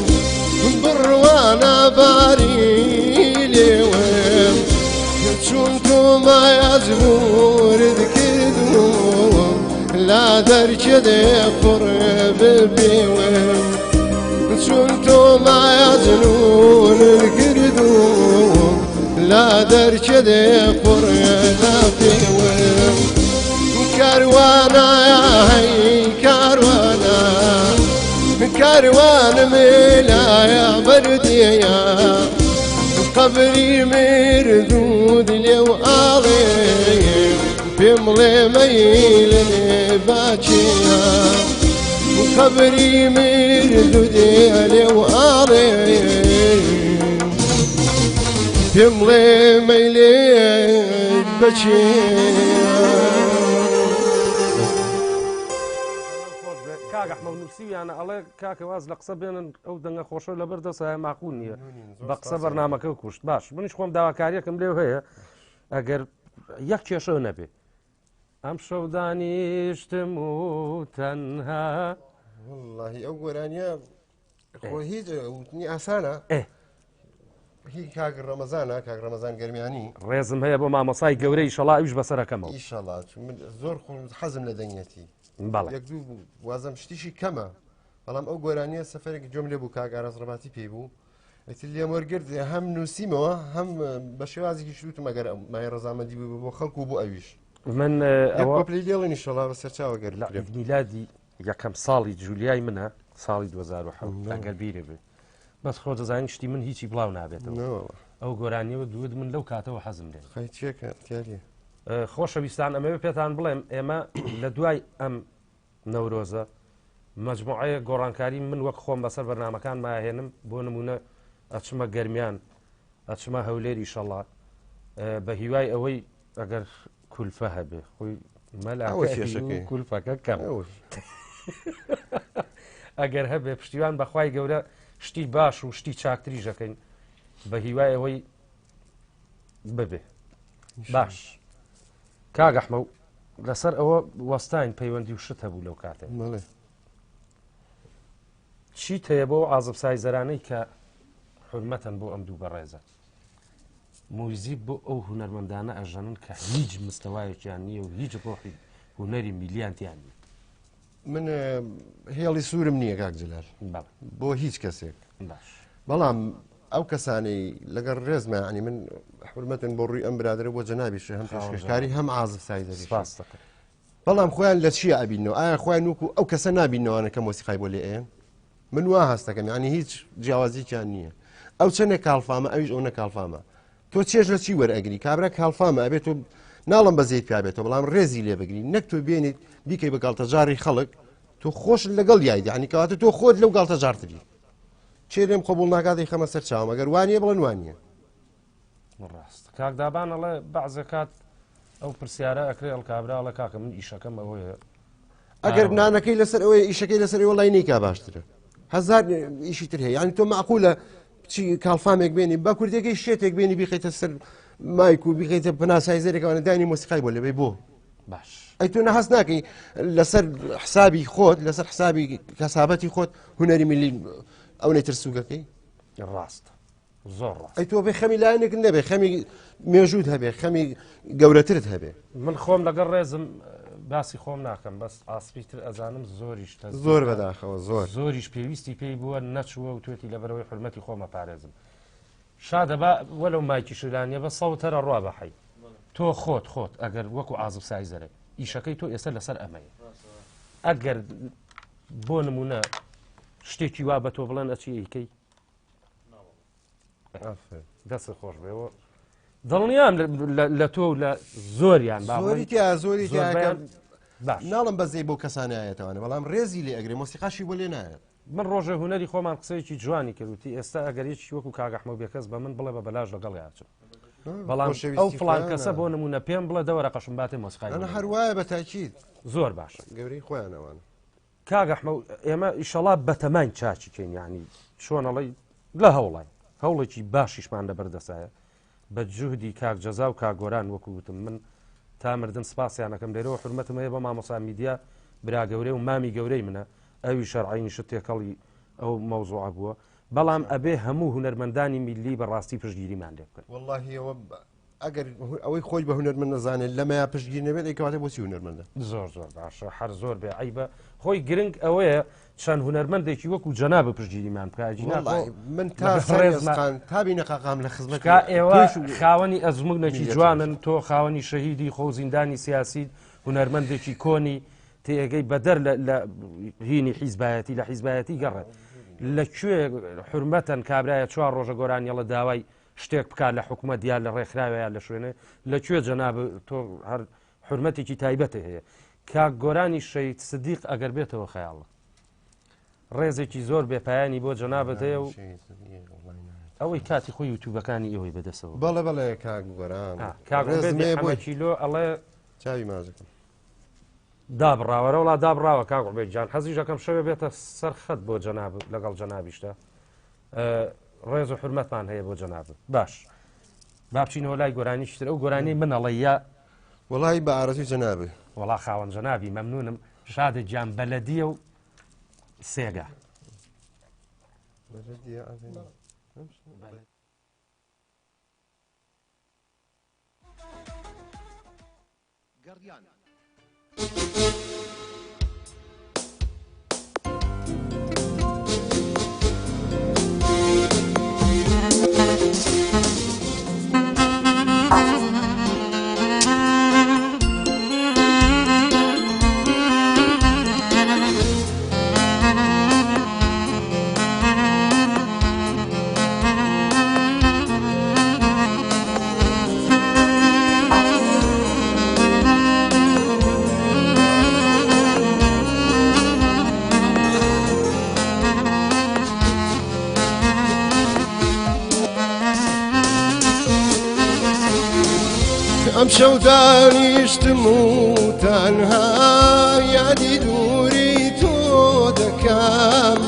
بڕوانە باری لێوم چون تۆ مایەجبورت کردوم لا دەرکێدێ پڕ ببێوم چون تۆ مایەجبورت کردوم لا دەرکێدێ پڕ نەبێوم كاروانا هي كاروانا كاروان ملا يا برديا قبري مردود اليو علي بملي ميل باكيا وخبري من دودي وآري يمضي ميلي بشير کاک ئەحمەد نووسییانە ئەڵێ کاکە واز لە قسە بێنن ئەو دەنگە خۆشە لەبەر دەسای ماقول نییە بە قسە بەرنامەکە کوشت باش منیش خۆم داواکاریەکەم لێو هەیە ئەگەر یەک کێشە نەبێ ئەم شەو دانیشتم و تەنها واللهی ئەو گۆرانیە خۆ هیچ وتنی ئاسانە هی کاک ڕەمەزانە کاک ڕەمەزان گەرمیانی ڕێزم هەیە بۆ مامۆسای گەورەی ئیشەڵا ئەویش بەسەرەکەمەوە ئیشەڵا زۆر حەزم لە دەنگەتی یەک دوو وازەم شتیشی کەمە بەڵام ئەو گۆرانیە سەفەرێکی جۆم لێ بوو کاک ئاراس ڕەباتی پێی بوو ئەتی لێم وەرگرت هەم نووسیمەوە هەم بە شێوازێکی شوتم ئەگەر مای ڕەزامەندی بوو بۆ خەڵکو بۆ ئەویش من پلی لێڵێن ئیشەڵا بە سەرچاوە گەر میلادی یەکەم ساڵی جولیای منە ساڵی 2007 ئەگەر بیرە بێ بەس خۆ دەزانین شتی من هیچی بڵاو نابێتەوە ئەو گۆرانیەوە دوود من لەو کاتەوە حەزم لێ خەیچێکە تیاریە خۆشەویستان ئەمەوێ پێتان بڵێم ئێمە لە دوای ئەم نەورۆزە مەجموعەیە گۆڕانکاری من وەک خۆم بەسەر بەرنامەکان ماهێنم بۆ نمونە ئەچمە گەرمیان ئەچمە هەولێری ئیشەڵا بە هیوای ئەوەی ئەگەر کولفە هەبێ خۆی مەلاکەشەکەی کولفەکە کەم ئەگەر هەبێ پشتیوان بەخوای گەورە شتی باش و شتی چاکتریژەکەین بە هیوای ئەوەی ببێ باش کاک ئەحمەد لەسەر ئەوە وەستاین پەیوەندی و شت هەبوو لەو کاتێ چیت هەیە بۆ ئازبسای زەرانەی کە حرمەتەن بۆ ئەم دوو بەڕێزە موزیک بۆ ئەو هونەرمەندانە ئەژەنن کە هیچ مستەوایەکیان نییە و هیچ ڕۆحی هونەری میلیانتیان نیە من هێڵی سوورم نییە کاک جلال بۆ هیچ کەسێک بەڵام ئەو کەسانەی لەگەر ڕێزمە ینی من حرمەتن بۆ ڕووی ئەم برادرە بۆ جەنابیش هەم پێشکاری هەم ئازب سایدەری بەڵام خۆیان لە چیە ئەبینەوە ئایا خۆیان وکو ئەو کەسە نبینەوەنە کە مۆسیقای بۆ لێ ئێن من وا هەستەکەم ینی هیچ جیاوازییان نییە ئەو چەندێک کاڵفامە ئەویش ئەو نەکاڵفامە تۆ چێژ لە چی وەرئەگری کابرا کاڵفامە ئەبێت تۆ ناڵم بەزیت پیابێتەوە بەڵام ڕێزی لێ بگری نەک تۆ بێنیت بیکەی بە گاڵتەجاری خەڵک تۆ خۆش لەگەڵ یایدا عنی کەواتە تۆ خۆت لەو گاڵتەجارتری چێرێم قبول ناکاتی خەمە سەر چاوم ئەگەر وانە بڵێن وانە ڕاست کاکدابان ئەڵێ بەعزە کات ئەو پرسیارە ئەکرێ ئەڵکابراڵە کاکە من ئیشەکەم ئەوەیە ئەگەر نانەکەی لەسەر ئەوەیە ئیشەکەی لەسەر ئەوە لای نیکا باشترە هەزار ئیشی تر هەیە ینی تۆ معقولە چی کاڵفامێک بێنی با کوردەکەی شێتێک بێنی بیخیتە سەر مایک و بیخیتە پناسایزەرێکەوەنە دانی مۆسیقای بۆ لەبێ بۆ باش ئەی تۆ نەحەز ناکەی لەسەر حسابی خۆت لەسەر حسابی کەسابەتی خۆت هونەری میلی ئەو نەیتر سوگەکەی ڕاست زۆر ڕاست ئەی تۆ بێ خەمی لایەنێک نەبێ خەمی مێژوود هەبێ خەمی گەورەترت هەبێ من خۆم لەگەڵ ڕێزم باسی خۆم ناکەم بەس ئاسپیتر ئەزانم زۆریش زۆر بەداخەوە زۆر زۆریش پێویستی پێی بووە نەچووە و توێتی لەبەرەوەی حرمەتی خۆمە پارێزم شادەبا وەلو مایکی شلانیە بە سەوتەرە ڕوا بەحی تۆ خۆت ئەگەر وەکو ئازب سایزەرە ئیشەکەی تۆ ئێستا لەسەر ئەمەیە ئەگەر بۆ نمونە شتێکی وا بە تۆ بڵێن ئەچی ئەیکەی دەست خۆش بێەوە دڵنیام لە تۆ لە زۆریان زۆری ناڵم بەزەی بۆ کەسانایەتەوانە بەڵام ڕێزی لێ ئەگرێ مۆسیقاشی بۆ لێ نایێت من ڕۆژە هوەری خۆمان قسەیەکی جوانی کردوتی ئێستا ئەگەریکی وەکو کاک ئەحمەد بێکەس بە من بڵێ بە بەلاژ لەگەڵ یاچم بەڵام ئەو فڵان کەسە بۆ نمونە پێم بڵێ دەوەرە قەشم باتێ مۆسیقای هەروایە بە تاکید زۆر باشە گەورەی خۆیانەوەن کاک ئەحمەد ئێمە ئیشەڵا بەتەمای چاچیکەین یعنی چۆنەڵی لە هەوڵای هەوڵێکی باشیشمان لەبەردەسایە بە جوهدی کاک جەزا و کاگۆران وەکووتم من تا مردن سپاسیانەکەم لێرەوە حرمەتم هەیە بە مامۆسا میدیا برا گەورەی و مامی گەورەی منە ئەوی شەرعینی شت تێکەڵی ئەو مەوزوعە بووە بەڵام ئەبێ هەموو هونەرمەندانی میلی بەڕاستی پشتگیریمان لێ بکەن واللهی ئەوە ئەگەر ئەوەی خۆی بە هونەرمەند نەزانێت لەمەیە پشتگیر نەبێت ئەیکەواتە بۆچی هونەرمەندە زۆر باشە هەر زۆر بێ عیبە خۆی گرنگ ئەوەیە چەند هونەرمەندێکی وەکو جەنابە پشتگیریمان بکاجینا من تابینە قاقام لە خزمەت ئێوە خاوەنی ئەزمونێکی جوانن تۆ خاوەنی شەهیدی خۆ زیندانی سیاسی هونەرمەندێکی کۆنی تێگەی بەدەر لە هینی حیزبایەتی لە حیزبایەتی گەڕێت لەکوێ حرمەتەن کابرایە چوار ڕۆژە گۆرانیە لە داوای شتێک بکات لە حکوومەت دیار لە ڕێکخراوەیە لە شوێنێ لەکوێ جەناب تۆ هەر حرمەتێکی تایبەتە هەیە کاک گۆرانی شەید سدیق ئەگەر بێتەوە خەیاڵە ڕێزێکی زۆر بێپایانی بۆ جەنابەت هەیە و ئەوەی کاتی خۆی یوتیوبەکانی ئەوەی بەدەستەوە. بەڵێ بەڵێ کاک گۆران بۆ کیلۆ ئەڵێ چاوی مازەکەم دابڕاوەرە وڵا دابڕاوە کاگوڵ بێت جان حەزیش دەکەم شەوێ بێتە سەرخەت بۆ جەناب لەگەڵ جەنابیشتە ڕێز و حرمەتمان هەیە بۆ جەناب باش با بچینەوە لای گۆرانیشتر ئەو گۆرانی منەڵە یا وڵی بە ئارەزوی جەنابێ وڵا خاوەن جەنابی مەمنونم شادە جان بەلەدیە و سێگە گەڕیان ئەم شەو دانیشتم و تەنها یادی دووری تۆ دەکەم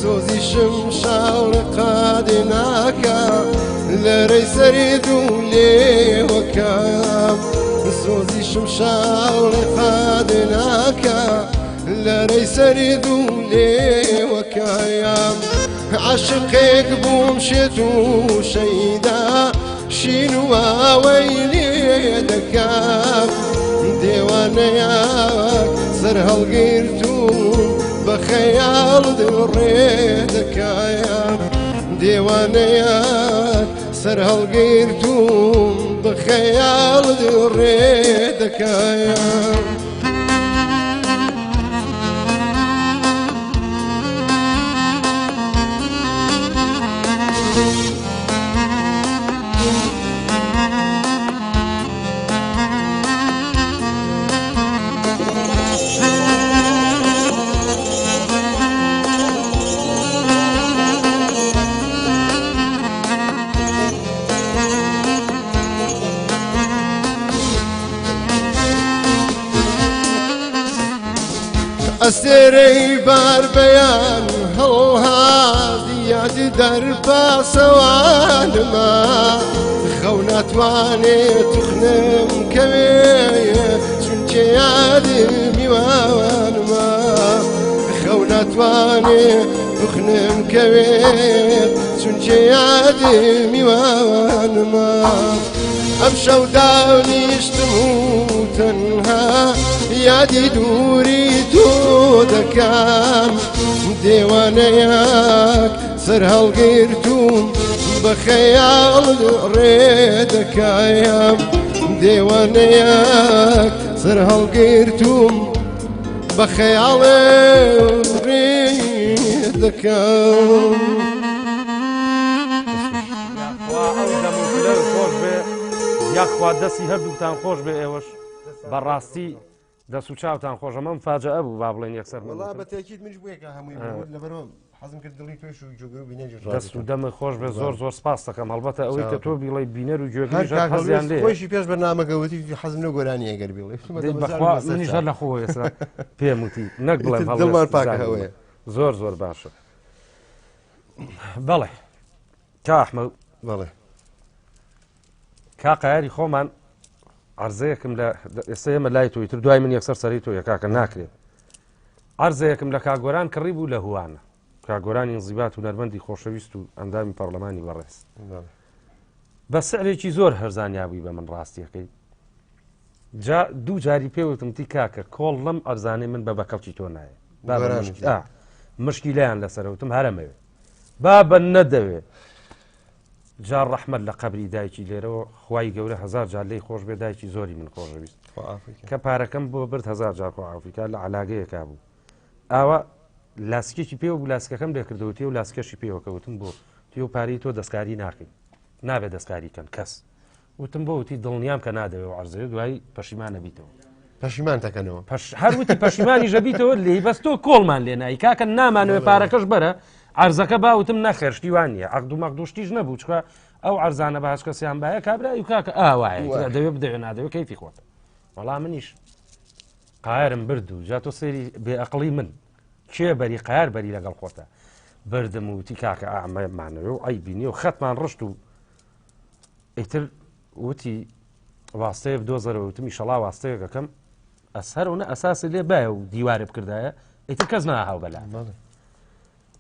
سۆزیشم شاڵ قادێ ناکە لەرەی سەرید و لێوەکەم سۆزیشم شاڵ قادێ ناکە لەرەی سەرید و لێوەکەم عاشقێک بووم شێت و شەیدا شین و ئاوەی لێ دەکەم دێوانەیەک سەر هەڵگیرتوم بە خەیاڵ دڵڕێ دەکەم دێوانەیەک سەر هەڵگیرتوم بە خەیاڵ دڵڕێ دەکەم ئەستێرەی بار بەیان هەڵهادی یادی دەرپاسەوانمە خەو ناتوانێت توخنم کەوێ چونکە یادی میوانمە خەو ناتوانێت توخنم کەوێت چونکە یادی میوانمە ئەم شەو دانیشتم و تەنها یادی دووری تۆ دەکەم دێوانەیەک سەر هەڵگیرتوم بە خەیاڵ ڕێ دەکەم دێوانەیەک سەر هەڵگیرتوم بە خەیاڵ ڕێ دەکەم یاخوا دەستی هەردووتان خۆش بێ ئێوەش بەڕاستی دەست و چاوتان خۆشە مەم فاجعە بوو با بڵێن یەکسەر بەتێکیت منش بووە هەمووی لەبەرەوە حەزم کرد دڵی توێش و جوگە و بینەر دەست و دەمە خۆش بێ زۆر زۆر سپاس دەکەم هەڵبەتە ئەوەی کە تۆ بیڵی بینەر و گوێگەیژ حەزیان لێ خۆشی پێش بەرنامەگەوتی حەزم لە گۆرانی ئەگەر بڵێ بەخوا منیش هەر لە خۆ ئێستا پێم وتی نەک بڵێم دڵمان پاکە هەوەیە زۆر زۆر باشە بەڵێ کا ئەحمەد بەڵێ کا قایاری خۆمان عەرزەیەکم لە ئێستا ئێمە لای تۆی تر دوای من یەکسەر سەری تۆیە کاکە ناکرێت عەرزەیەکم لە کاگۆران کڕی بوو لە هوانە کاگۆرانی ئینزیبات و نەرمەندی خۆشەویست و ئەندامی پەرلەمانی بەڕێز بە سعرێکی زۆر هەرزانیابووی بە من ڕاستیەکەی دوو جاری پێوتم تی کاکە کۆڵ لەم ئەرزانەی من بە بەکەڵکی تۆ نایە مشکیلەیان لەسەرەوتم هەرەمەوێ با بە نەدەوێ جار ڕەحمەت لە قەبری دایکی لێرەوە خوای گەورە هەزار جار لێی خۆش بێ دایکی زۆری من خۆشەویست کە پارەکەم بۆ برد هەزار جار خۆعافیکا لە عەلاگەیەکا بوو ئاوا لاسکێکی پێوە بوو لاسکەکەم لێکردەوەتی و لاسکەشی پێوەکەوتم بۆ تۆ پارەی تۆ دەستکاری ناکەی نابێت دەستکاری کەم کەس وتم بۆ وتی دڵنیام کە نادەوێت و عەرزەیە دوایی پەشیمانە بیتەوە پەشیمان دەکەنەوە هەروتی پەشیمانی ژەبیتەوە لێ بەس تۆ کۆڵمان لێنایی کاکە نامانەوە پارەکەش بەرە عەرزەکە باوتم نەخێر شتیوان نیە عەقد و مەقدوشتیش نەبوو چکە ئەو عەرزانە بە هەچ کەسیان باە کابرای و کاکە ئاوایە دەوێت بدەوێت نادەوێت کەیفی خۆتە وەڵام منیش قایرم برد و جا تۆ سێری بێعەقڵی من کێ بەری قایار بەری لەگەڵ خۆتە بردم وتی کاکە ئامەمانەوە و ئەی بینی و خەتمان ڕشت و ئیتر وتی واستەیە بدۆزەرەوە وتم ئیشەڵا واستەیەکەکەم ئەسەرونە ئەساسی لێ بایە و دیوارێ بکردایە ئیتر کەس ناهاو بەلا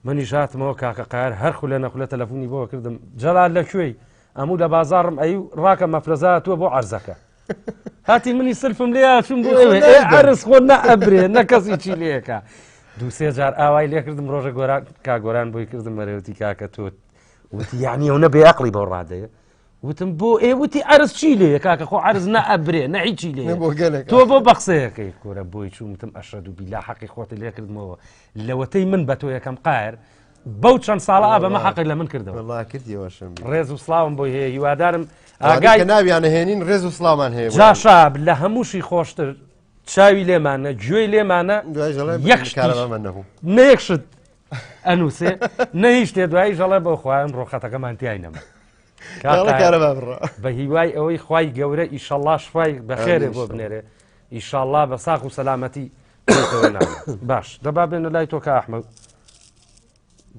منی ژاتمەوە کاکە قایار هەر خولە نەخولە تەلەفۆنی بۆ کردم جەلال لەکوێی ئەموو لە بازاڕم ئەی ڕاکە مەفرەزا تۆ بۆ عەرزەکە هاتی منی سلفم لێ چون بۆ ئێوە عەرز خۆ نەئەبرێ نە کەسی چی لێەکە دوو سێ جار ئاوای لێ کردم ڕۆژە گۆران کاگۆران بۆی کردم مەرەوتی کاکە تۆ وتی یعنی ئەو نە بێعەقڵی بەو ڕادەیە وتم بۆ ئێوتی عەرز چی لێ کاکە خۆ عەرز نەئەبرێ نەهی چی لێ تۆ بۆ بەقسەیەکەی کۆرە بۆی چوومتم ئەشهد و بیلا حەقی خۆتی لێ کردمەوە لەوەتەی من بە تۆ یەکەم قایر بەو چەند ساڵە بەمە حەقی لە من کردەوە ڕێز و سڵاوم بۆی هەیە هیوادارم ئاگای ناویانە هێنین ڕێز و سڵامان هەیە جاشاب لە هەمووشی خۆشتر چاوی لێمانە گوێی لێمانە نەیەکشت ئەنووسێ نەهیش تێ دوایی ژەڵێ بۆ خۆیان ڕۆخەتەکەمان تیای نەما بە هیوای ئەوەی خوای گەورە ئیشەڵڵا شفای بەخێرێ بۆ بنێرێ ئیشەڵڵا بە ساق و سەلامەتی باش دەبا بێنە لای تۆ کە ئەحمەد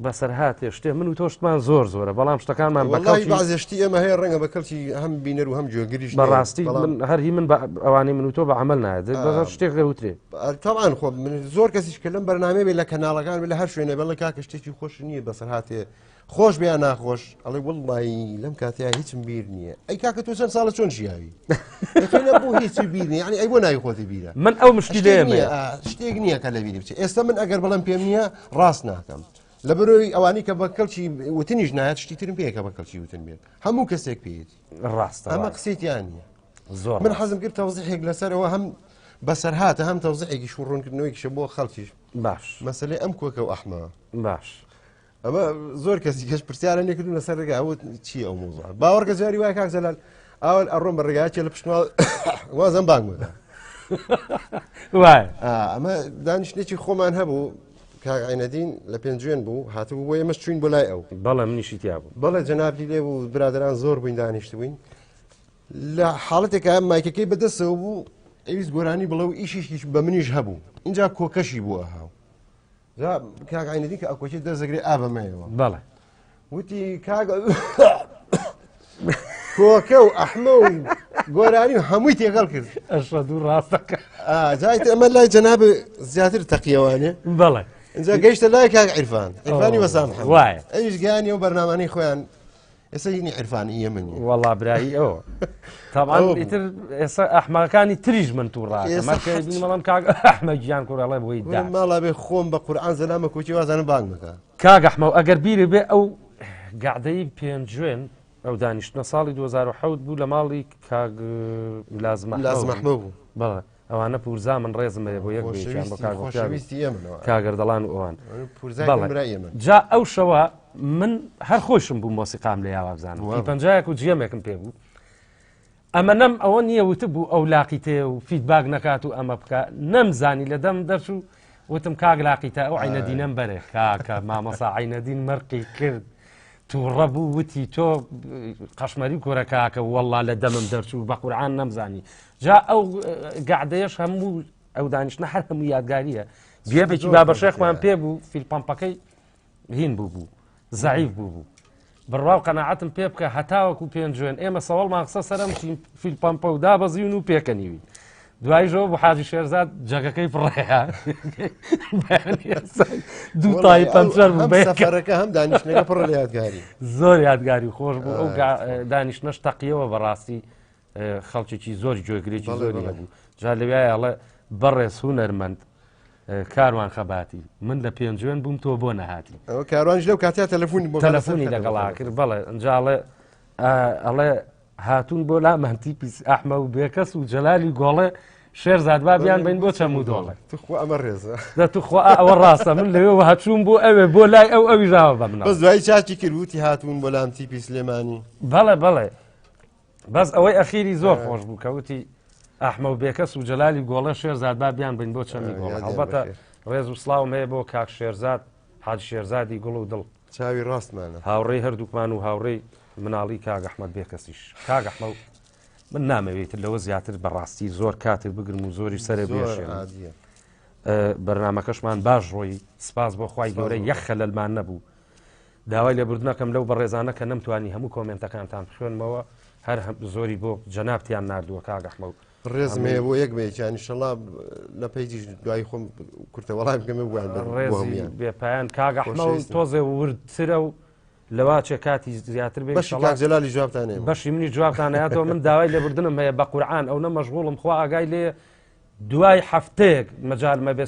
بەسەر هاتێ شتێ من و تۆشتمان زۆر زۆرە بەڵام شتەکانمان بەزشتی ئەمە هەیە ڕەنگە بە کەلکی هەم بینەر و هەم جۆگریش بەڕاستی هەرهی من ئەوانەی من و تۆ بە عمل نایێت بەزار شتێک دەوترێ تاوان خۆ زۆر کەسیش کە لەم بەرنامە بێ لە کەناڵەکان لە هەر شوێنە بەڵە کاکە شتێکی خۆش نییە بەسەر هاتێ خۆش بیان ناخۆش ئەڵێ وڵڵی لەم کاتەیە هیچم بیر نییە ئەی کاکە تۆ چەند ساڵە چۆن ژیاوی بۆ هیچی بیر نیە ینی ئەی بۆ ناوی خۆتی بیرە من ئەو مشکی لێمە شتێک نییە کە لە بیری بچێت ئێستا من ئەگەر بەڵام پێم نییە ڕاست ناکەم لە بەرۆی ئەوانی کە بە کەلکی وتنیش نایەت شتی ترم پێیەکە بە کەلکی وتن بێت هەموو کەسێک پێیت ڕاستە ئەمە قسەیتیان نییە زۆر من حەزم کرد تەوزیحێک لەسەرەوە هەم بەسەر هاتە هەم تەوزیحێکی شوڕۆنکردنەوەیکیشە بۆ خەڵکیش باش مەسەلەی ئەم کۆکە و ئەحمە باش ئەمە زۆر کەسی کەش پرسیارە نێکردون لەسەر ڕێگا ئەوت چی ئەو موزە باوەڕکە جاری وای کاک زەلال ئاول ئەڕۆم بە ڕێگایەکێ لە پشتماڵ وازم بانگ بدا وای ئەمە دانیشتێکی خۆمان هەبوو کاک عینەدین لە پێنجێن بوو هاتبوو بۆ ئێمە چوین بۆ لای ئەو بەڵێ منیشی تیا بوو بەڵێ جەنابی لێ بوو برادران زۆر بووین دانیشت بووین لە حاڵەتێکە مایکەکەی بەدەستەوە بوو ئەویست گۆرانی بڵێ و ئیشیش بە منیش هەبوو اینجا کۆکەشی بووە هاو کاک عینەدین کە ئەکۆکی دەزەگرێ ئابەمەیەوە بەڵێ وتی کاک کۆکە و ئەحمە و گۆرانی و هەمووی تێگەڵ کرد ئەشهد و ڕاستەکە جایت ئەمە لای جەناب زیاتر تەقیەوانێ بەڵێ اینجا گەیشتە لای کاک عیرفان عیرفانی وەسام وایە ئەویش گیانی و بەرنامانەی خۆیان ئێستا هینی عیرفانی ئێمە نیە وەڵا برایی ئەوە تاوان ئیتر ئێستا ئەحمەکانی تریژ من توو ڕاکەمەکەبینی مەڵام کاک ئەحمە گیان کوڕەڵێ بۆی دا ماڵا بێ خۆم بە قورئان زەلامە کوچی وازانم بانگ بکە کاک ئەحمە ئەگەر بیرێ بێ ئەو گعدەی پێنجوێن ئەو دانیشتنە ساڵی 2007 بوو لە ماڵی کاگ لازم ئەحمە بوو بەڵێ ئەوانە پورزا من ڕێزم بێ بۆ یەک کاگەردەڵان و ئەوان جا ئەو شەوە من هەر خۆشم بوو مۆسیقام لە یاوا بزانم پەنجایەک و جێمێکم پێ بوو ئەمە نەم ئەوە نییە وتە بوو ئەو لاقی تێ و فیدباک نەکات و ئەمە بکە نەمزانی لە دەم دەرچوو وتم کاگ لاقیتە ئەو عینەدینەم بەرێ کاکە مامەسا عینەدین مەرقی کرد تووڕە بوو وتی تۆ قەشمەری کۆرە کاکە وەڵا لە دەمم دەرچوو بە قورئان نەمزانی جا ئەو گعدەیەش هەموو ئەو دانیشتنە هەر هەموو یادگاریە بێبێکی بابەشێخمان پێ بوو فیلپەمپەکەی هین بوو زەعیف بوو بڕواو قەناعەتم پێ بکە هەتاوەکو پێنجوێن ئێمە سەوەڵمان قسە سەرم فیلپەمپە و دابەزیون و پێکەنیوی دوایژەوە بۆ حاجی شێرزاد جەگەکەی پڕێە دوو تای پەنجەر بوو سەفەرەکە هەم دانیشتنەکە پڕ لە یادگاری زۆر یادگاری خۆش بوو ئەو دانیشتنەش تەقیەوە بەڕاستی خەڵکێکی زۆری جۆگرێکی زۆری هەبوو جا لەوایە ئەڵێ بەڕێز هونەرمەند کاروان خەباتی من لە پێنجوێن بووم تۆ بۆ نەهاتی ئەوە کاروانش لەو کاتیا تەلەفۆنی لەگەڵا کرد بەڵێ ئەنجاڵێ ئەڵێ هاتوون بۆ لا مەمتی پیس ئەحمە و بێکەس و جەلالی گۆڵێ شێرزاد بابیان بین بۆ چەموو دۆڵێ توخوا ئەمە ڕێزە دەتوخوا ئەوە ڕاستە من لەوێ هاتوون بۆ ئەوێ بۆ لای ئەو ئەویژاوە بە منە بەس دوای چاکی کردوتی هاتوون بۆ لامتی پیسلێمانی بەڵێ بەڵێ بەس ئەوەی ئەخیری زۆر خۆش بوو کەوتی ئەحمە و بێکەس و جەلالی گۆڵە شێرزاد با بیان بین بۆ چەمی گۆڵ هەڵبەتە ڕێز و سڵاوم هەیە بۆ کاک شێرزاد حاج شێرزادی گوڵ و دڵ چاوی ڕاستمانە هاوڕێی هەردووکمان و هاوڕێی مناڵی کاک ئەحمەد بێکەسیش کاک ئەحمە من نامەوێتتر لەوە زیاتر بەڕاستی زۆر کاتر بگرم و زۆری سەرە بێشێن بەرنامەکەشمان باش ڕۆی سپاس بۆ خوای گەورە یەک خەلەلمان نەبوو داوای لێبوردنەکەم لەو بەڕێزانە کە نەمتوانی هەموو کۆمنتەکانتان بخوێنمەوە هەر زۆری بۆ جەنابتیان نردووە کاک ئەحمە و ڕێزمێ بۆ یەک بێکیانی شەڵا لە پەیجیش دوای خۆم کورتە وەڵام بکەمە ڕێزی بێپایان کاک ئەحمە و تۆزێ وردترە و لەواچێ کاتی زیاتر بێ جەلالی جوابتانێ بەشی منی جوابتانەیەتەوە من داوای لێبوردنم هەیە بە قورعان ئەو نە مەشغوڵم خوا ئاگای لێ دوای هەفتەیەک مەجالمە بێ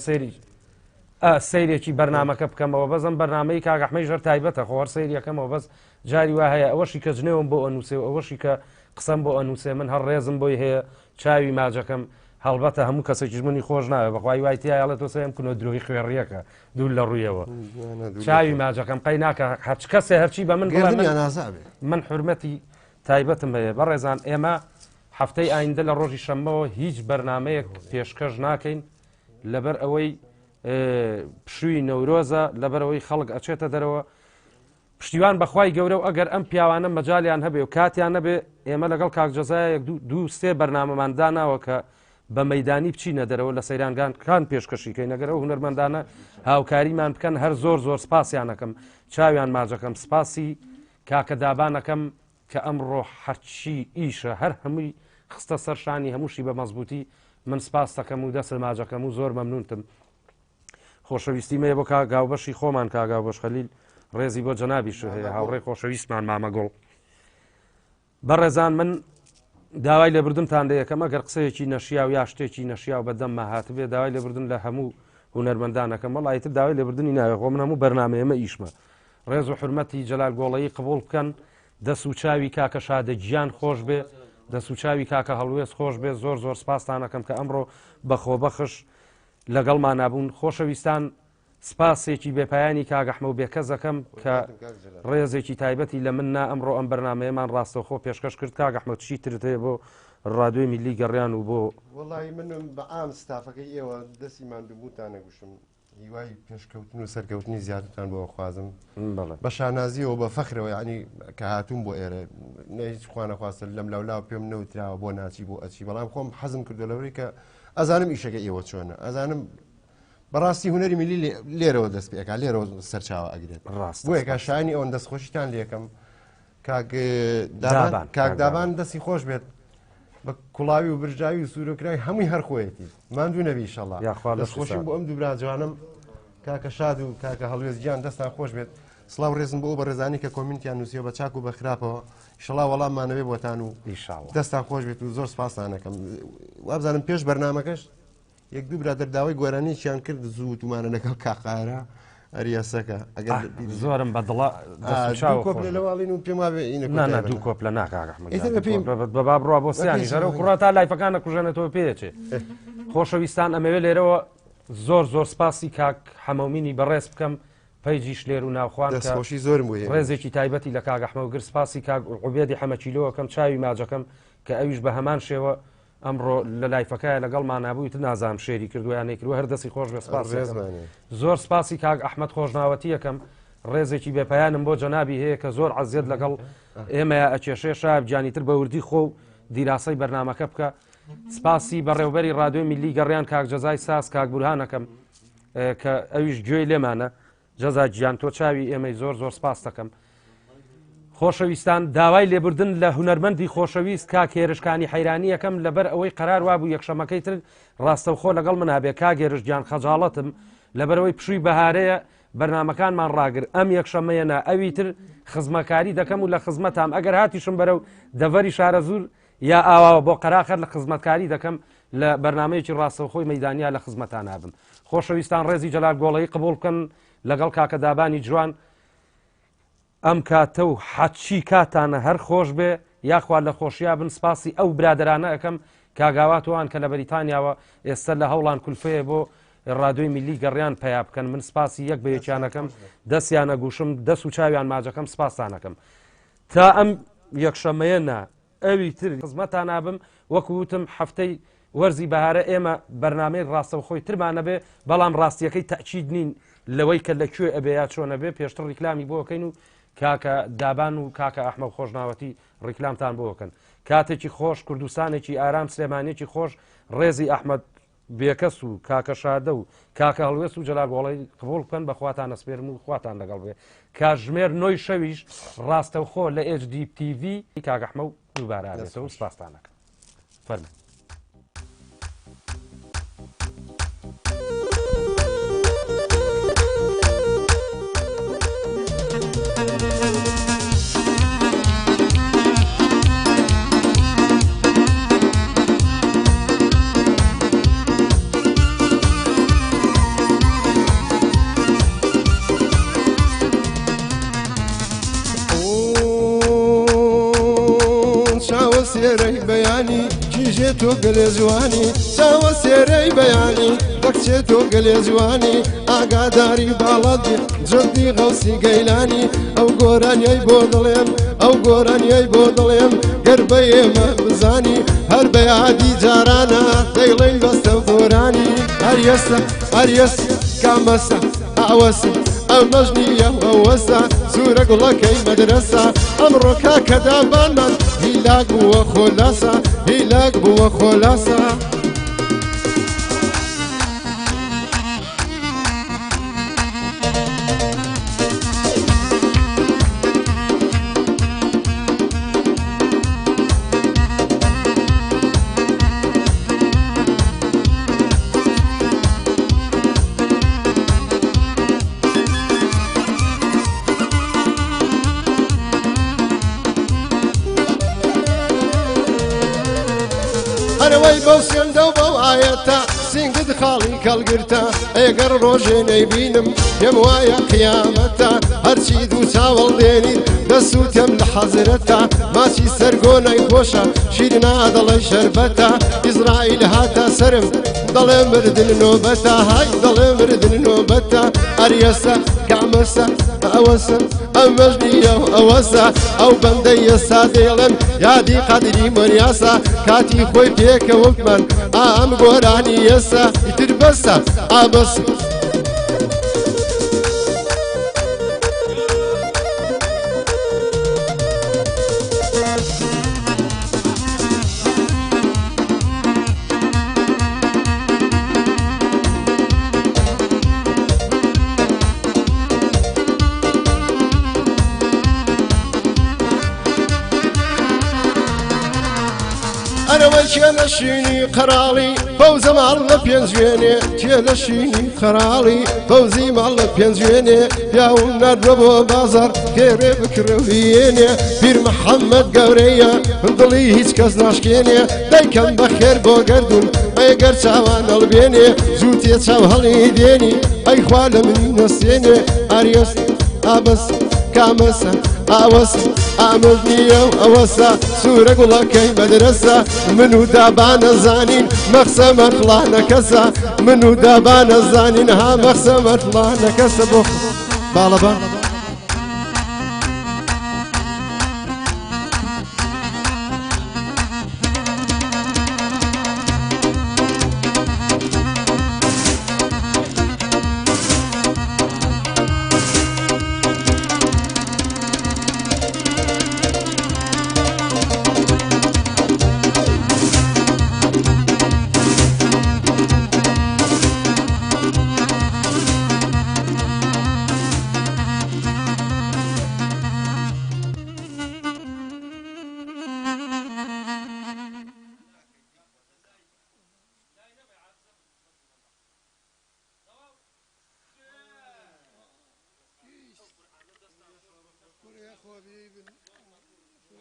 سەیرێکی بەرنمەکە بکەمەوە بەزم بەرنمەی کاک ئەحمەی ژەر تایبەتە خۆر سەیریەکەمەوە بەس جاری وا هەیە ئەوەشی کە جنێوم بۆ ئەنووسێ و ئەوەشی کە قسەم بۆ ئەنووسێ من هەر ڕێزم بۆی هەیە چاوی ماجەکەم هەڵبەتە هەموو کەسێکیش منی خۆش ناوێ بەخوای وای تایڵێت تۆ سەم کنۆ درۆی خوێڕیەکە دوور لە ڕوویەوە چاوی ماجەکەم قەی ناکە هەرچ کەسێ هەرچی بە من من حرمەتی تایبەتم هەیە بەڕێزان ئێمە هەفتەی ئایندە لە ڕۆژی شەمەوە هیچ بەرنمەیەک پێشکەش ناکەین لەبەر ئەوەی پشووی نەورۆزە لەبەرەوەی خەڵک ئەچێتە دەرەوە پشتیوان بەخوای گەورە و ئەگەر ئەم پیاوانە مەجالیان هەبێ و کاتیان نەبێ ئێمە لەگەڵ کاکجەزایەک دوو سێ بەرنامەمان داناوە کە بە مەدانی بچینە دەرەوە لە سەیرانگانکان پێشکەشیکەی نەگەرە و هونەرمەندانە هاوکاریمان بکەن هەر زۆر سپاسیانەکەم چاویان ماجەکەم سپاسی کاکە دابانەکەم کە ئەمڕۆ هەرچی ئیشە هەر هەمووی خستە سەرشانی هەمووشی بە مەزبوطی من سپاس دەکەم و دەسل ماجەکەم و زۆر مەمنونتم خۆشەویستی مەیە بۆ کاگاوبەشی خۆمان کاگاوبەش خەلیل ڕێزی بۆ جەنابیش هەیە هاوڕێ خۆشەویستمان مامەگوڵ بەڕێزان من داوای لێبوردنتان دەیەکەم ئەگەر قسەیەکی نەشیا و یا شتێکی نەشیا و بەدەممە هاتبێ داوای لێبوردن لە هەموو هونەرمەندانەکەم وەڵایتر داوای لێبوردنی ناوێ خۆ من هەموو بەرنامەیەمە ئیشمە ڕێز و حرمەتی جەلال گۆڵەیی قبول بکەن دەست و چاوی کاکە شادە گیان خۆش بێ دەست و چاوی کاکە هەڵوێز خۆش بێ زۆر سپاستانەکەم کە ئەمڕۆ بەخۆبەخش لەگەڵمان نابوون خۆشەویستان سپاسێکی بێپایانی کاگەحمە و بێکەزەکەم کە ڕێزێکی تایبەتی لە مننا ئەمڕۆ ئەم بەرنمەیەمان ڕاستەوخۆ پێشکەش کرد کاگەحمە چی ترت هەیە بۆ ڕادیۆی میلی گەڕیان و بۆ وڵی منم بە ئام ستافەکەی ئێوە دەستی ماندووبووتان نەگوشم هیوای پێشکەوتن و سەرکەوتنی زیاترتان بۆ خوازم بە شانازیەوە بە فەخرەوە ینی کە هاتوون بۆ ئێرە نەهیچ خوانەخواستە لەم لەولاو پێم نەوتراوە بۆ ناچی بۆ ئەچی بەڵام خۆم حەزم کردو لەوەی کە ئەزانم ئیشەکە ئێوە چۆنە ئەزانم بەڕاستی هوەری میلی لێرەوە دەست پێکا لێرەوە سەرچاوە ئەگرێت بۆ یەکە شانی ئەوەن دەستخۆشیتان لێکم کاکدابان دەستی خۆش بێت بە کوڵاوی و برژاوی و سوورۆکراوی هەمووی هەرخۆیەتی ماندوو نەبی ئینشەڵا دەستخۆشیم بۆ ئەم دوو براجوانم کاکە شاد و کاکە هەڵوێز گیان دەستان خۆش بێت سڵاو ڕێزم بۆ بە ڕێزانی کە کۆمنتیان نووسیەوە بە چاک و بە خراپەوە ئینشەڵا وەڵاممانەوێ بۆتان و دەستان خۆش بێت و زۆر سپاسانەکەم وابزانم پێش بەرنامەکەش یەک دوو برادر داوای گۆرانیشیان کرد زوو تومانە لەگەڵ کاقارە ئەریاسەکە ئەگەر زۆرم بەدڵ لەواڵین و پێم دوو کۆپ لە ناکاگەحمە بڕوا بۆ سیانی ژەرە و کوڕات تا لایفەکانە کوژێنێتەوە پێچێ خۆشەویستان ئەمەوێ لێرەوە زۆر سپاسی کاک حەمەومینی بەڕێز بکەم پەیجیش لێر و ناوخوان دەستخۆشی زۆرم بووە ڕێزێکی تایبەتی لە کاگەحمە و گر سپاسی کاک عوبێدی حەمەچیلۆوەکەم چاوی ماجەکەم کە ئەویش بە هەمان شێوە ئەمڕۆ لە لایفەکەیە لەگەڵمان نبوویت نازام شێری کردویان نەیکردوە هەر دەستی خۆش بێ سپاس زۆر سپاسی کاک ئەحمەد خۆشناوەتیەکەم ڕێزێکی بێپایانم بۆ جەنابی هەیە کە زۆر عەزیەت لەگەڵ ئێمەیە ئەکێشێ شایب جانیتر بە وردی خۆ و دیراسەی بەرنامەکە بکە سپاسی بەڕێوبەری ڕادیۆی میلی گەڕیان کاک جەزای ساس کاک بورهانەکەم کە ئەویش گوێی لێمانە جەزا گیان تۆ چاوی ئێمەی زۆر سپاس دەکەم خۆشەویستان داوای لێبوردن لە هونەرمەندی خۆشەویست کاکێرشکانی حەیرانی یەکەم لەبەر ئەوەی قەرار وابوو یەکشەمەکەی تر ڕاستەوخۆ لەگەڵ من هەبێ کاگێرش گیان خەجاڵەتم لەبەرەوەی پشووی بەهارەیە بەرنمەکانمان ڕاگر ئەم یەکشەمەیەنا ئەوی تر خزمەکاری دەکەم و لە خزمەتام ئەگەر هاتیشم بەرەو دەڤەری شارە زوور یا ئاواوە بۆ قەراخەر لە خزمەتکاری دەکەم لە بەرنمەیەکی ڕاستەوخۆی مەیدانیا لە خزمەتان نابم خۆشەویستان ڕێزی جەلال گۆڵەیی قبول بکەن لەگەڵ کاکە دابانی جوان ئەم کاتە و حەچی کاتانە هەر خۆش بێ یاخوا لە خۆشییا بن سپاسی ئەو برادرانە ئەەکەم کاگاواتوان کە لە بەریتانیاوە ئێستا لە هەوڵان کولفەیە بۆ ڕادیۆی میلی گەڕیان پیا بکەن من سپاسی یەک بە یەکیانەکەم دەستیانە گوشم دەست و چاویان ماجەکەم سپاسانەکەم تا ئەم یەکشەمەیەنا ئەوی تر خزمەتان نابم وەکووتم هەفتەی وەرزی بەهارە ئێمە بەرنامەی ڕاستەوخۆی ترمانە بێ بەڵام ڕاستیەکەی تەعکید نین لەوەی کە لەکوێ ئەبێ یا چۆنە بێ پێشتر ڕیکلامی بۆکەین و کاکە دابان و کاکە ئەحمەد خۆشناوەتی ڕیکلامتان بۆکەن کاتێکی خۆش کوردستانێکی ئارام سلێمانێکی خۆش ڕێزی ئەحمەد بێکەس و کاکە شادە و کاکە هەڵوێست و جەلاگۆڵی قبول بکەن بە خواتان ئەسپێرم و خواتان لەگەڵ بێ کاژمێر نۆی شەویش ڕاستەوخۆ لە HDTV کاکە ئەحمەد دووبارە سپاسانەکە فەرمێن. سێرەی بەیانی کیژێ تۆ گەلێ جوانی چاوە سێرەی بەیانی بەکچێ تۆ گەلێ جوانی ئاگاداری باڵەت جەردی غەوسی گەیلانی ئەو گۆرانیای بۆ دڵێم ئەو گۆرانیای بۆ دڵێم گەر بە ئێمە بزانی هەر بە یادی جارانە دەیڵێی بەستە گۆرانی هەریەسە هەریەس کامەسە ئاوەسە ئەمەش نییە ئەوەسە سوورە گوڵەکەی مەدرسە ئەمڕۆ کاکە دابانمان هیلاک بووە خۆلاسە هیلاک بووە خۆلاسە. هەرەوەی بەو سێندە و بەو ئاەتە سینگت خاڵی کەڵگرتە ئێگەر ڕۆژێ نەیبینم پێم وایە قیامەتە هەرچی دوو چاوەڵ دێنی دەسووتێم لە حەزرەتە ماچی سەرگۆنەی خۆشە شیرنا دەڵێ شەربەتە ئیزرائیل هاتە سرم دەڵێ مردن نۆبەتە های دەڵێ مردن نۆبەتە ئەریەسە کامەسە ئەوەسە ئەمەش نییە ئەوەسە ئەو بەندەی ئێستا دێڵێن یادی قەدری مەریاسە کاتی خۆی پێکەوتمان ئەم گۆرانی ئێستا ئیتر بەسە ئابەسە. ئەرەوەی کێ لە شینی قەراڵی فەوزە ماڵ لە پێنجوێنێ کێ لە شینی قەراڵی فەوزی ماڵ لە پێنجوێنێ پیاوم نردوە بۆ بازار گێڕێ بکرەویێنێ پیر محەممەد گەورەیە دڵی هیچ کەس ناشکێنێ دەیکەم بەخێر بۆ گەردون ئەگەر چاوان هەڵبێنێ زوو تێ چاو هەڵی دێنی ئەی خوا لە منی نەسێنێ ئاریەس ئابەس کامەسە ئاوەسە ئامەد نییە ئەوەسە سوورە گوڵەکەی مەدرسە من و دابانە زانین مەخسە مەرفڵانە کەسە من و دابانە زانین ها مەخسە مەرفڵانە کەسە بۆ باڵەبان